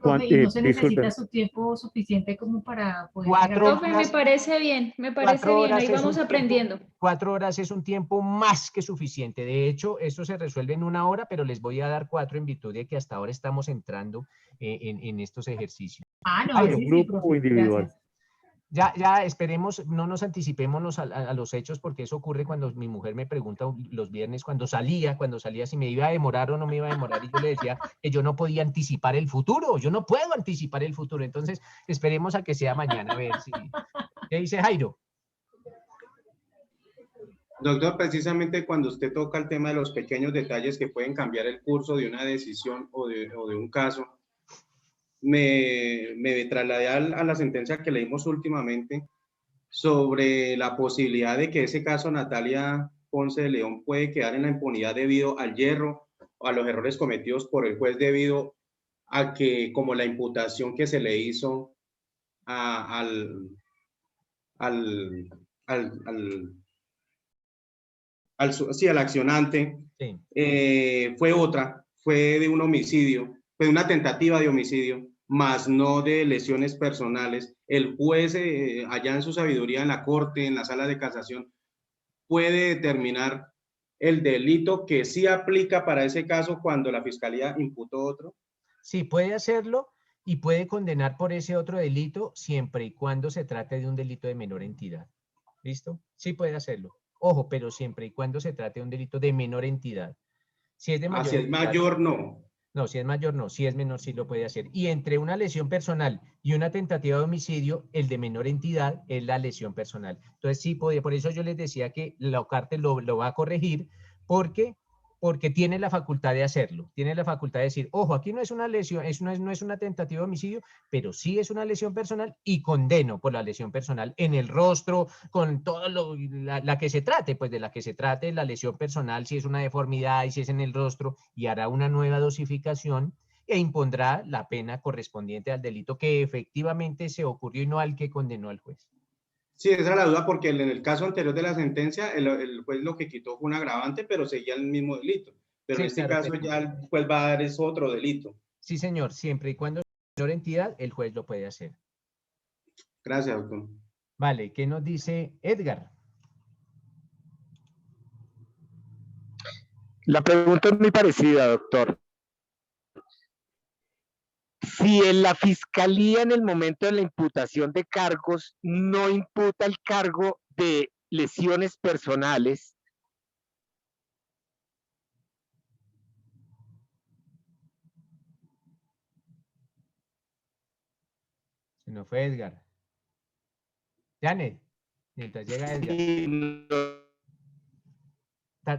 Speaker 14: Profe, ¿y no se necesita su tiempo suficiente como para poder...
Speaker 6: 4 horas,
Speaker 4: profe, me parece bien, ahí vamos aprendiendo.
Speaker 6: 4 horas es un tiempo más que suficiente. De hecho, esto se resuelve en 1 hora, pero les voy a dar 4 en virtud de que hasta ahora estamos entrando en estos ejercicios.
Speaker 14: No,
Speaker 1: ¿En grupo o individual?
Speaker 6: Ya esperemos, no nos anticipémonos a los hechos, porque eso ocurre cuando mi mujer me pregunta los viernes cuando salía si me iba a demorar o no me iba a demorar, y yo le decía que yo no podía anticipar el futuro, yo no puedo anticipar el futuro. Entonces esperemos a que sea mañana, a ver si... ¿Qué dice Jairo?
Speaker 19: Doctor, precisamente cuando usted toca el tema de los pequeños detalles que pueden cambiar el curso de una decisión o de un caso, me trasladé a la sentencia que leímos últimamente sobre la posibilidad de que ese caso Natalia Ponce de León puede quedar en la impunidad debido al yerro o a los errores cometidos por el juez, debido a que, como la imputación que se le hizo al accionante,
Speaker 6: sí.
Speaker 19: Fue de un homicidio, fue una tentativa de homicidio, más no de lesiones personales. El juez, allá en su sabiduría en la corte, en la sala de casación, puede determinar el delito que sí aplica para ese caso cuando la fiscalía imputó otro.
Speaker 6: Sí, puede hacerlo y puede condenar por ese otro delito siempre y cuando se trate de un delito de menor entidad. ¿Listo? Sí puede hacerlo. Ojo, pero siempre y cuando se trate de un delito de menor entidad. Si es de mayor
Speaker 19: si es
Speaker 6: entidad,
Speaker 19: mayor, no.
Speaker 6: No, si es mayor, no. Si es menor, sí lo puede hacer. Y entre una lesión personal y una tentativa de homicidio, el de menor entidad es la lesión personal. Entonces, sí puede. Por eso yo les decía que la cárcel lo va a corregir, porque tiene la facultad de hacerlo. Tiene la facultad de decir, ojo, aquí no es una lesión, no es una tentativa de homicidio, pero sí es una lesión personal y condeno por la lesión personal en el rostro, con todo la que se trate, pues de la que se trate, la lesión personal, si es una deformidad y si es en el rostro, y hará una nueva dosificación e impondrá la pena correspondiente al delito que efectivamente se ocurrió y no al que condenó al juez.
Speaker 19: Sí, esa es la duda, porque en el caso anterior de la sentencia, el juez lo que quitó fue un agravante, pero seguía el mismo delito. Pero
Speaker 6: Sí,
Speaker 19: en este
Speaker 6: claro,
Speaker 19: caso ya el juez va a dar es otro delito.
Speaker 6: Sí, señor, siempre y cuando sea menor entidad, el juez lo puede hacer.
Speaker 19: Gracias, doctor.
Speaker 6: Vale, ¿qué nos dice Edgar?
Speaker 2: La pregunta es muy parecida, doctor. Si en la fiscalía en el momento de la imputación de cargos no imputa el cargo de lesiones personales,
Speaker 6: Se nos fue Edgar. Janet, mientras llega Edgar.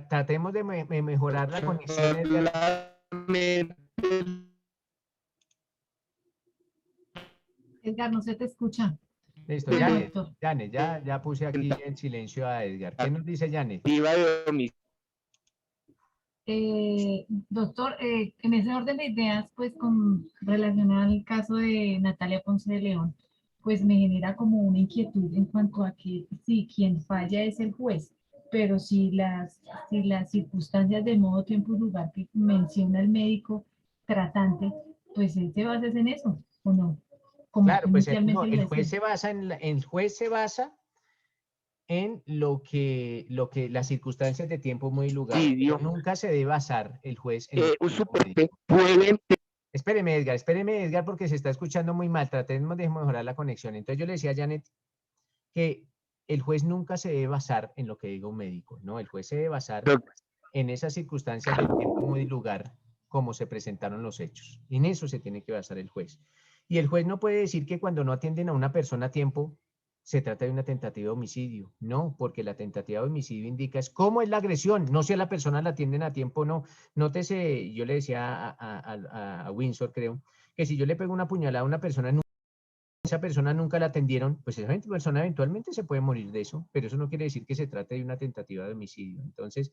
Speaker 6: Tratemos de mejorar la conexión, Edgar.
Speaker 14: Edgar, no se te escucha.
Speaker 6: Listo,
Speaker 14: Bueno,
Speaker 6: Janet, ya puse aquí en silencio a Edgar. ¿Qué nos dice Janet?
Speaker 14: Doctor, en ese orden de ideas, pues con relación al caso de Natalia Ponce de León, pues me genera como una inquietud en cuanto a que sí, quien falla es el juez, pero si las circunstancias de modo, tiempo y lugar que menciona el médico tratante, pues él se basa en eso, ¿o no? Como
Speaker 6: claro, pues no,
Speaker 14: el
Speaker 6: juez se basa en lo que las circunstancias de tiempo, modo y lugar. Pero nunca se debe basar el juez en Espéreme, Edgar, porque se está escuchando muy mal. Tratemos de mejorar la conexión. Entonces yo le decía a Janet que el juez nunca se debe basar en lo que diga un médico, ¿no? El juez se debe basar en esas circunstancias de tiempo, modo y lugar, como se presentaron los hechos. Y en eso se tiene que basar el juez. Y el juez no puede decir que cuando no atienden a una persona a tiempo, se trata de una tentativa de homicidio. No, porque la tentativa de homicidio indica es cómo es la agresión, no si a la persona la atienden a tiempo o no. Nótese, yo le decía a Windsor, creo, que si yo le pego una puñalada a una persona, esa persona nunca la atendieron, pues esa persona eventualmente se puede morir de eso, pero eso no quiere decir que se trate de una tentativa de homicidio. Entonces,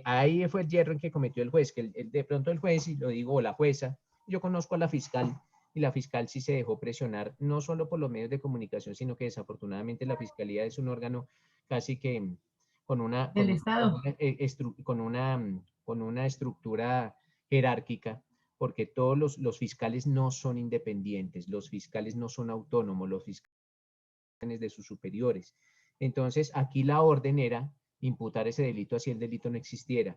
Speaker 6: ahí fue el hierro en que cometió el juez, que de pronto el juez, y lo digo, o la jueza, yo conozco a la fiscal, y la fiscal sí se dejó presionar, no solo por los medios de comunicación, sino que desafortunadamente la fiscalía es un órgano casi que con una estructura jerárquica, porque todos los fiscales no son independientes, los fiscales no son autónomos, los fiscales son de sus superiores. Entonces, aquí la orden era imputar ese delito así el delito no existiera.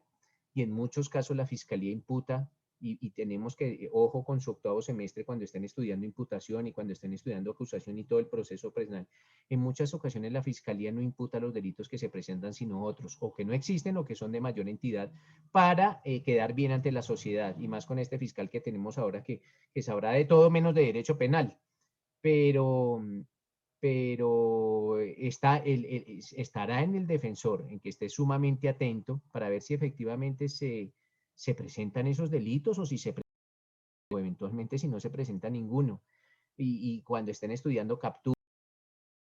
Speaker 6: Y en muchos casos la fiscalía imputa y tenemos que, ojo con su octavo semestre cuando estén estudiando imputación y cuando estén estudiando acusación y todo el proceso penal. En muchas ocasiones la fiscalía no imputa los delitos que se presentan, sino otros, o que no existen o que son de mayor entidad, para quedar bien ante la sociedad, y más con este fiscal que tenemos ahora que sabrá de todo menos de derecho penal. Pero estará en el defensor, en que esté sumamente atento para ver si efectivamente se presentan esos delitos o si o eventualmente si no se presenta ninguno. Y cuando estén estudiando captura,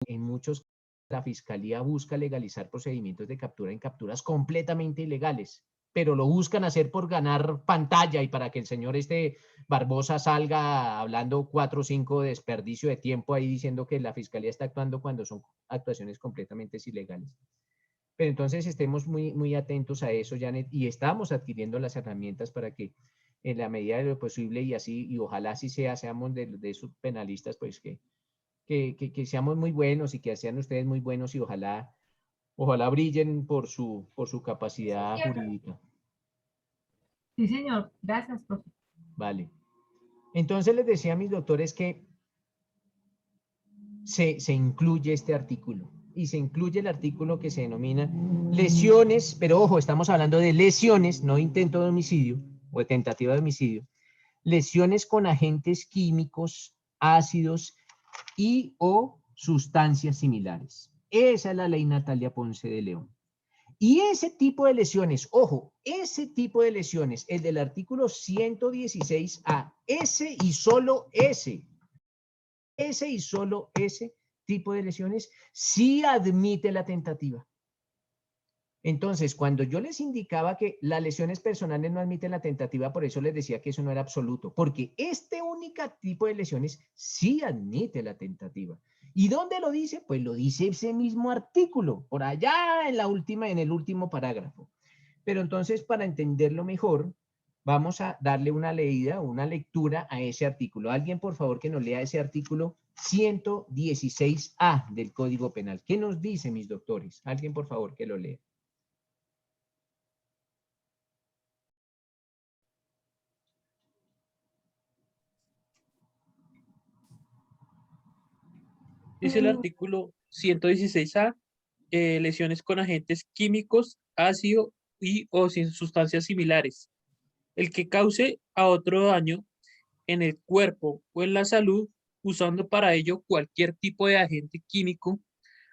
Speaker 6: en muchos la fiscalía busca legalizar procedimientos de captura en capturas completamente ilegales, pero lo buscan hacer por ganar pantalla y para que el señor Barbosa salga hablando 4 o 5 de desperdicio de tiempo ahí diciendo que la fiscalía está actuando cuando son actuaciones completamente ilegales. Pero entonces estemos muy, muy atentos a eso, Janet, y estamos adquiriendo las herramientas para que en la medida de lo posible y así, y ojalá así seamos de esos penalistas, pues que seamos muy buenos y que sean ustedes muy buenos y ojalá brillen por su capacidad jurídica.
Speaker 14: Sí, señor. Gracias, profe.
Speaker 6: Vale. Entonces les decía a mis doctores que se incluye este artículo y se incluye el artículo que se denomina lesiones, pero ojo, estamos hablando de lesiones, no intento de homicidio o de tentativa de homicidio, lesiones con agentes químicos, ácidos y o sustancias similares. Esa es la ley Natalia Ponce de León. Y ese tipo de lesiones, ojo, ese tipo de lesiones, el del artículo 116A, ese y solo ese tipo de lesiones, sí admite la tentativa. Entonces, cuando yo les indicaba que las lesiones personales no admiten la tentativa, por eso les decía que eso no era absoluto, porque este único tipo de lesiones sí admite la tentativa. ¿Y dónde lo dice? Pues lo dice ese mismo artículo, por allá en el último parágrafo. Pero entonces, para entenderlo mejor, vamos a darle una leída, una lectura a ese artículo. Alguien, por favor, que nos lea ese artículo 116A del Código Penal. ¿Qué nos dice, mis doctores? Alguien, por favor, que lo lea.
Speaker 10: Dice el artículo 116A, lesiones con agentes químicos, ácido y o sin sustancias similares. El que cause a otro daño en el cuerpo o en la salud, usando para ello cualquier tipo de agente químico,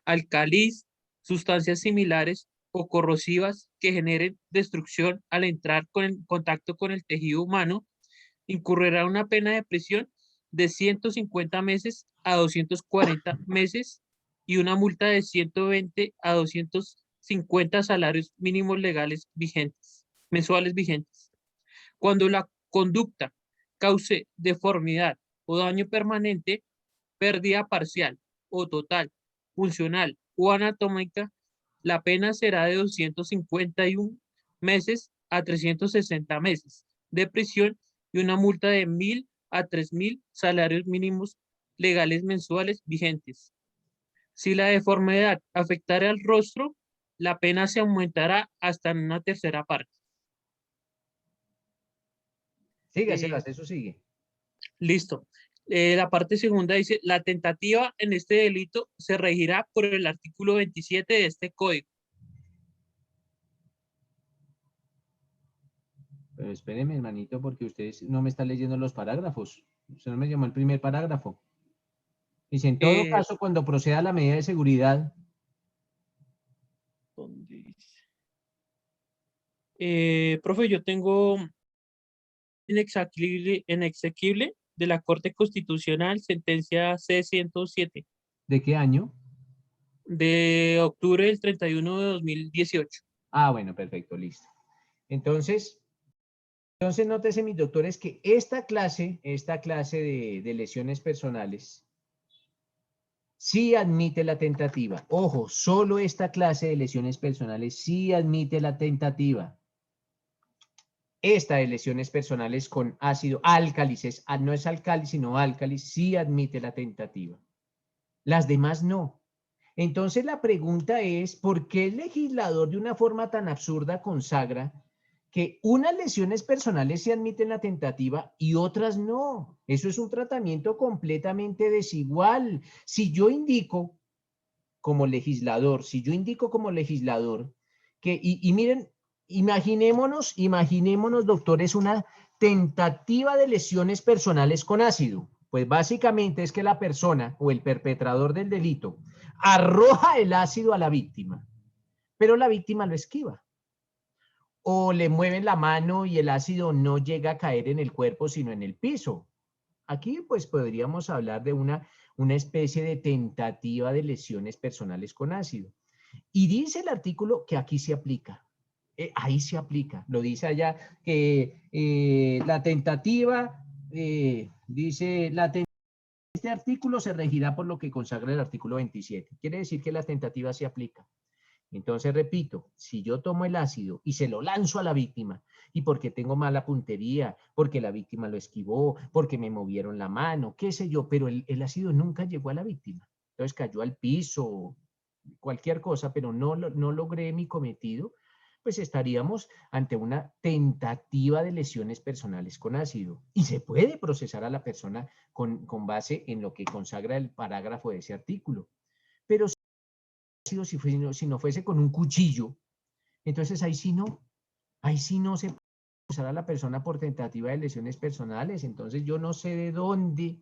Speaker 10: álcalis, sustancias similares o corrosivas que generen destrucción al entrar en contacto con el tejido humano, incurrirá una pena de prisión de 150 meses a 240 meses y una multa de 120 a 250 salarios mínimos legales vigentes, mensuales vigentes. Cuando la conducta cause deformidad o daño permanente, pérdida parcial o total, funcional o anatómica, la pena será de 251 meses a 360 meses de prisión y una multa de 1.000 a 3.000 salarios mínimos legales mensuales vigentes. Si la deformidad afectara al rostro, la pena se aumentará hasta en una tercera parte.
Speaker 6: Sigue, Sebas, eso sigue.
Speaker 10: Listo. La parte segunda dice, la tentativa en este delito se regirá por el artículo 27 de este código.
Speaker 6: Pero espéreme, hermanito, porque usted no me está leyendo los parágrafos. Usted no me llamó el primer parágrafo. Dice, en todo caso, cuando proceda la medida de seguridad.
Speaker 10: ¿Dónde dice? Profe, yo tengo inexequible de la Corte Constitucional, sentencia C-107.
Speaker 6: ¿De qué año?
Speaker 10: De octubre del 31 de 2018.
Speaker 6: Ah, bueno, perfecto, listo. Entonces nótese, mis doctores, que esta clase de lesiones personales sí admite la tentativa. Ojo, solo esta clase de lesiones personales sí admite la tentativa. Esta de lesiones personales con ácido álcalis, no es álcalis, sino álcalis, sí admite la tentativa. Las demás no. Entonces la pregunta es, ¿por qué el legislador de una forma tan absurda consagra que unas lesiones personales se admiten la tentativa y otras no. Eso es un tratamiento completamente desigual. Si yo indico como legislador, que, y miren, imaginémonos, doctores, una tentativa de lesiones personales con ácido. Pues básicamente es que la persona o el perpetrador del delito arroja el ácido a la víctima, pero la víctima lo esquiva. O le mueven la mano y el ácido no llega a caer en el cuerpo, sino en el piso. Aquí pues podríamos hablar de una especie de tentativa de lesiones personales con ácido. Y dice el artículo que aquí se aplica. Ahí se aplica. Lo dice allá que la tentativa, este artículo se regirá por lo que consagra el artículo 27. Quiere decir que la tentativa se aplica. Entonces, repito, si yo tomo el ácido y se lo lanzo a la víctima, y porque tengo mala puntería, porque la víctima lo esquivó, porque me movieron la mano, qué sé yo, pero el ácido nunca llegó a la víctima. Entonces cayó al piso, cualquier cosa, pero no logré mi cometido, pues estaríamos ante una tentativa de lesiones personales con ácido. Y se puede procesar a la persona con base en lo que consagra el parágrafo de ese artículo. Pero si no fuese con un cuchillo, entonces ahí sí no se puede acusar a la persona por tentativa de lesiones personales. Entonces yo no sé de dónde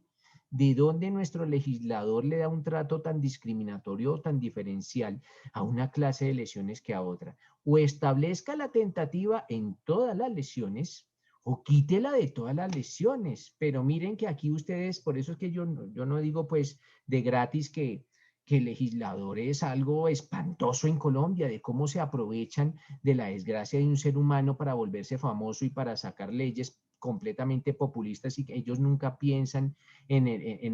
Speaker 6: nuestro legislador le da un trato tan discriminatorio o tan diferencial a una clase de lesiones que a otra. O establezca la tentativa en todas las lesiones, o quítela de todas las lesiones. Pero miren que aquí ustedes, por eso es que yo no digo pues de gratis que el legislador es algo espantoso en Colombia, de cómo se aprovechan de la desgracia de un ser humano para volverse famoso y para sacar leyes completamente populistas, y que ellos nunca piensan en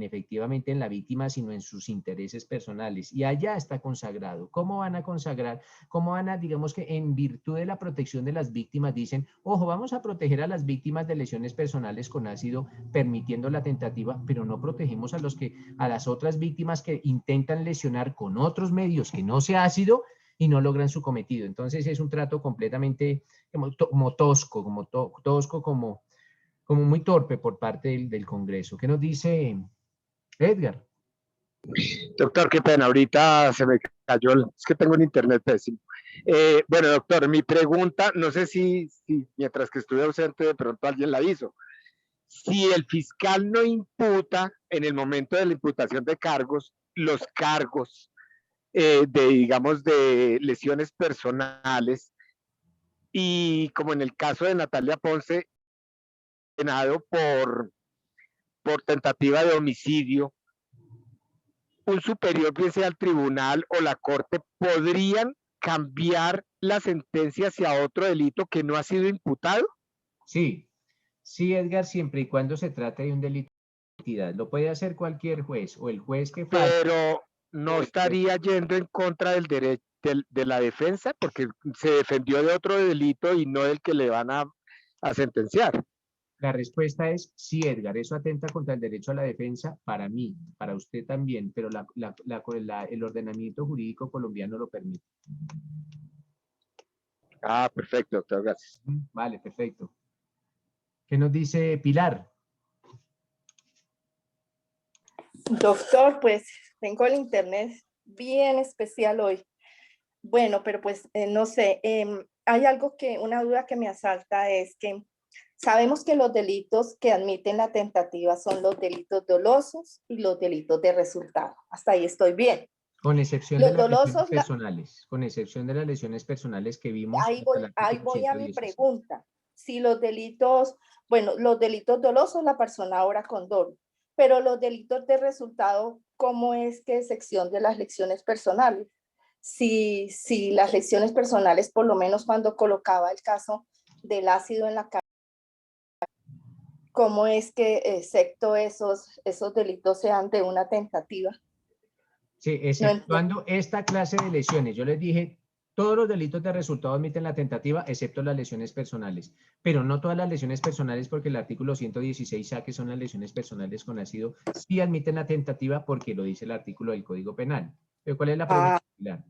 Speaker 6: efectivamente en la víctima, sino en sus intereses personales. Y allá está consagrado. ¿Cómo van a consagrar? ¿Cómo van a, digamos que en virtud de la protección de las víctimas, dicen, ojo, vamos a proteger a las víctimas de lesiones personales con ácido, permitiendo la tentativa, pero no protegemos a las otras víctimas que intentan lesionar con otros medios que no sea ácido y no logran su cometido? Entonces es un trato completamente como tosco, como muy torpe por parte del Congreso. ¿Qué nos dice Edgar?
Speaker 2: Doctor, qué pena, ahorita se me cayó, es que tengo un internet pésimo. Bueno, doctor, mi pregunta, no sé si mientras que estuve ausente de pronto alguien la hizo. Si el fiscal no imputa en el momento de la imputación de cargos, los cargos digamos, de lesiones personales, y como en el caso de Natalia Ponce, condenado por tentativa de homicidio, un superior, bien sea el tribunal o la corte, podrían cambiar la sentencia hacia otro delito que no ha sido imputado?
Speaker 6: Sí, Edgar, siempre y cuando se trate de un delito de identidad. Lo puede hacer cualquier juez o el juez que falte.
Speaker 2: Pero no estaría yendo en contra del derecho de la defensa, porque se defendió de otro delito y no del que le van a sentenciar.
Speaker 6: La respuesta es sí, Edgar, eso atenta contra el derecho a la defensa para mí, para usted también, pero el ordenamiento jurídico colombiano lo permite.
Speaker 2: Ah, perfecto, doctor, gracias.
Speaker 6: Vale, perfecto. ¿Qué nos dice Pilar?
Speaker 17: Doctor, pues tengo el internet bien especial hoy. Bueno, pero pues no sé, hay una duda que me asalta, es que sabemos que los delitos que admiten la tentativa son los delitos dolosos y los delitos de resultado. Hasta ahí estoy bien.
Speaker 6: Con excepción de las lesiones personales, con excepción de las lesiones personales que vimos.
Speaker 17: Ahí voy a mi pregunta. Si los delitos, bueno, los delitos dolosos la persona obra con dolo, pero los delitos de resultado, ¿cómo es que sección de las lesiones personales? Si las lesiones personales, por lo menos cuando colocaba el caso del ácido en la cara, ¿cómo es que excepto esos delitos sean de una tentativa?
Speaker 6: Sí, exceptuando esta clase de lesiones. Yo les dije, todos los delitos de resultado admiten la tentativa, excepto las lesiones personales. Pero no todas las lesiones personales, porque el artículo 116A, que son las lesiones personales con ácido, sí admiten la tentativa porque lo dice el artículo del Código Penal. ¿Pero cuál es la pregunta?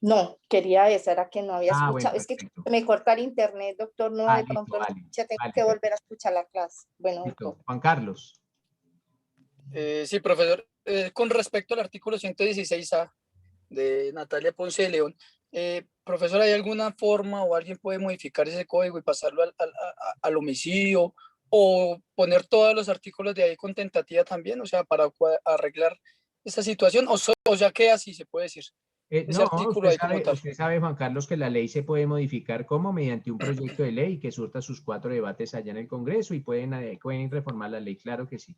Speaker 17: No, quería esa, era que no había
Speaker 6: Ah,
Speaker 17: escuchado.
Speaker 6: bueno,
Speaker 17: Es que
Speaker 6: perfecto.
Speaker 17: me corta el internet, doctor, no,
Speaker 6: Ah,
Speaker 17: de
Speaker 6: listo,
Speaker 17: pronto no
Speaker 6: vale,
Speaker 17: escuché, tengo
Speaker 6: vale,
Speaker 17: que volver
Speaker 6: perfecto.
Speaker 17: a escuchar la clase. Bueno,
Speaker 6: Listo.
Speaker 17: doctor.
Speaker 6: Juan Carlos.
Speaker 20: Sí, profesor. Con respecto al artículo 116A de Natalia Ponce de León, profesor, ¿hay alguna forma o alguien puede modificar ese código y pasarlo al homicidio o poner todos los artículos de ahí con tentativa también? O sea, para arreglar esta situación, o ya queda así, se puede decir. Ese
Speaker 6: No,
Speaker 20: artículo ahí como tal.
Speaker 6: usted sabe, Juan Carlos, que la ley se puede modificar como mediante un proyecto de ley que surta sus 4 debates allá en el Congreso y pueden reformar la ley, claro que sí.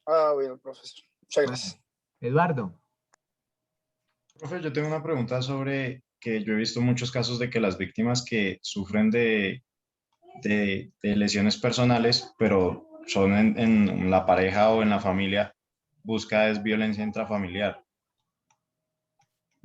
Speaker 20: Ah, bueno, profesor. Muchas gracias.
Speaker 6: Eduardo.
Speaker 9: Profe, yo tengo una pregunta sobre que yo he visto muchos casos de que las víctimas que sufren de lesiones personales, pero son en la pareja o en la familia, busca es violencia intrafamiliar.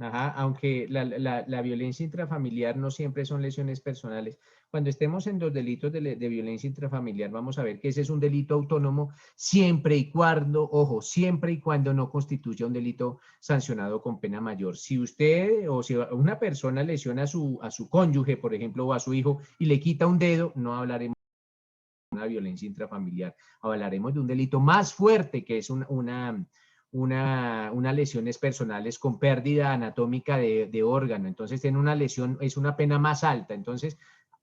Speaker 6: Ajá, aunque la violencia intrafamiliar no siempre son lesiones personales. Cuando estemos en los delitos de violencia intrafamiliar, vamos a ver que ese es un delito autónomo siempre y cuando, ojo, siempre y cuando no constituya un delito sancionado con pena mayor. Si usted o si una persona lesiona a su cónyuge, por ejemplo, o a su hijo y le quita un dedo, no hablaremos de una violencia intrafamiliar, hablaremos de un delito más fuerte que es unas lesiones personales con pérdida anatómica de órgano. Entonces tiene una lesión, es una pena más alta. Entonces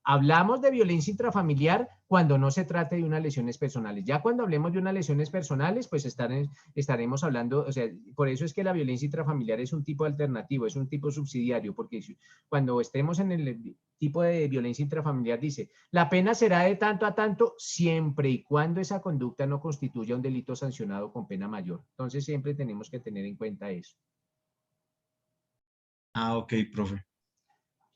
Speaker 6: hablamos de violencia intrafamiliar cuando no se trate de unas lesiones personales. Ya cuando hablemos de unas lesiones personales, pues estaremos hablando, o sea, por eso es que la violencia intrafamiliar es un tipo alternativo, es un tipo subsidiario, porque cuando estemos en el tipo de violencia intrafamiliar dice, la pena será de tanto a tanto siempre y cuando esa conducta no constituya un delito sancionado con pena mayor. Entonces siempre tenemos que tener en cuenta eso.
Speaker 9: Ah, ok, profe.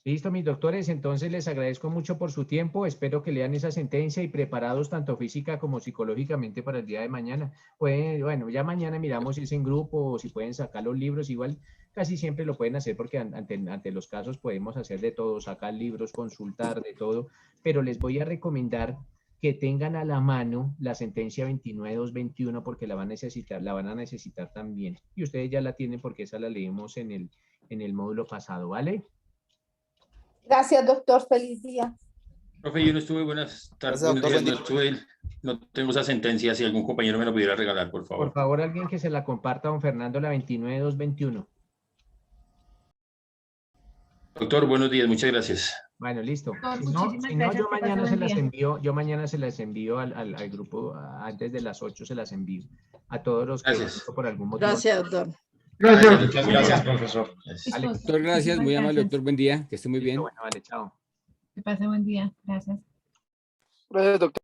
Speaker 6: Listo, mis doctores, entonces les agradezco mucho por su tiempo, espero que lean esa sentencia y preparados tanto física como psicológicamente para el día de mañana. Bueno, ya mañana miramos si es en grupo o si pueden sacar los libros, igual casi siempre lo pueden hacer porque ante los casos podemos hacer de todo, sacar libros, consultar, de todo, pero les voy a recomendar que tengan a la mano la sentencia 29221 porque la van a necesitar también. Y ustedes ya la tienen porque esa la leímos en el módulo pasado, ¿vale?
Speaker 17: Gracias, doctor. Feliz día.
Speaker 3: Profe, yo no estuve, buenas tardes, buenos días, no estuve, no tengo esa sentencia, si algún compañero me la pudiera regalar, por favor.
Speaker 6: Por favor, alguien que se la comparta a don Fernando, la 29221.
Speaker 3: Doctor, buenos días, muchas gracias.
Speaker 6: Bueno, listo. Si
Speaker 14: Muchísimas
Speaker 6: no,
Speaker 14: gracias,
Speaker 6: yo
Speaker 14: que pase
Speaker 6: mañana
Speaker 14: buen
Speaker 6: se las
Speaker 14: día.
Speaker 6: envío, al grupo, antes de las 8 se las envío a todos los que por algún motivo.
Speaker 8: Gracias, doctor.
Speaker 9: Gracias. Muchas gracias, profesor.
Speaker 6: Vale.
Speaker 7: Doctor, gracias, muy amable, doctor, buen día, que esté muy bien.
Speaker 6: Bueno, vale, chao.
Speaker 14: Que pase buen día. Gracias.
Speaker 20: Gracias, doctor.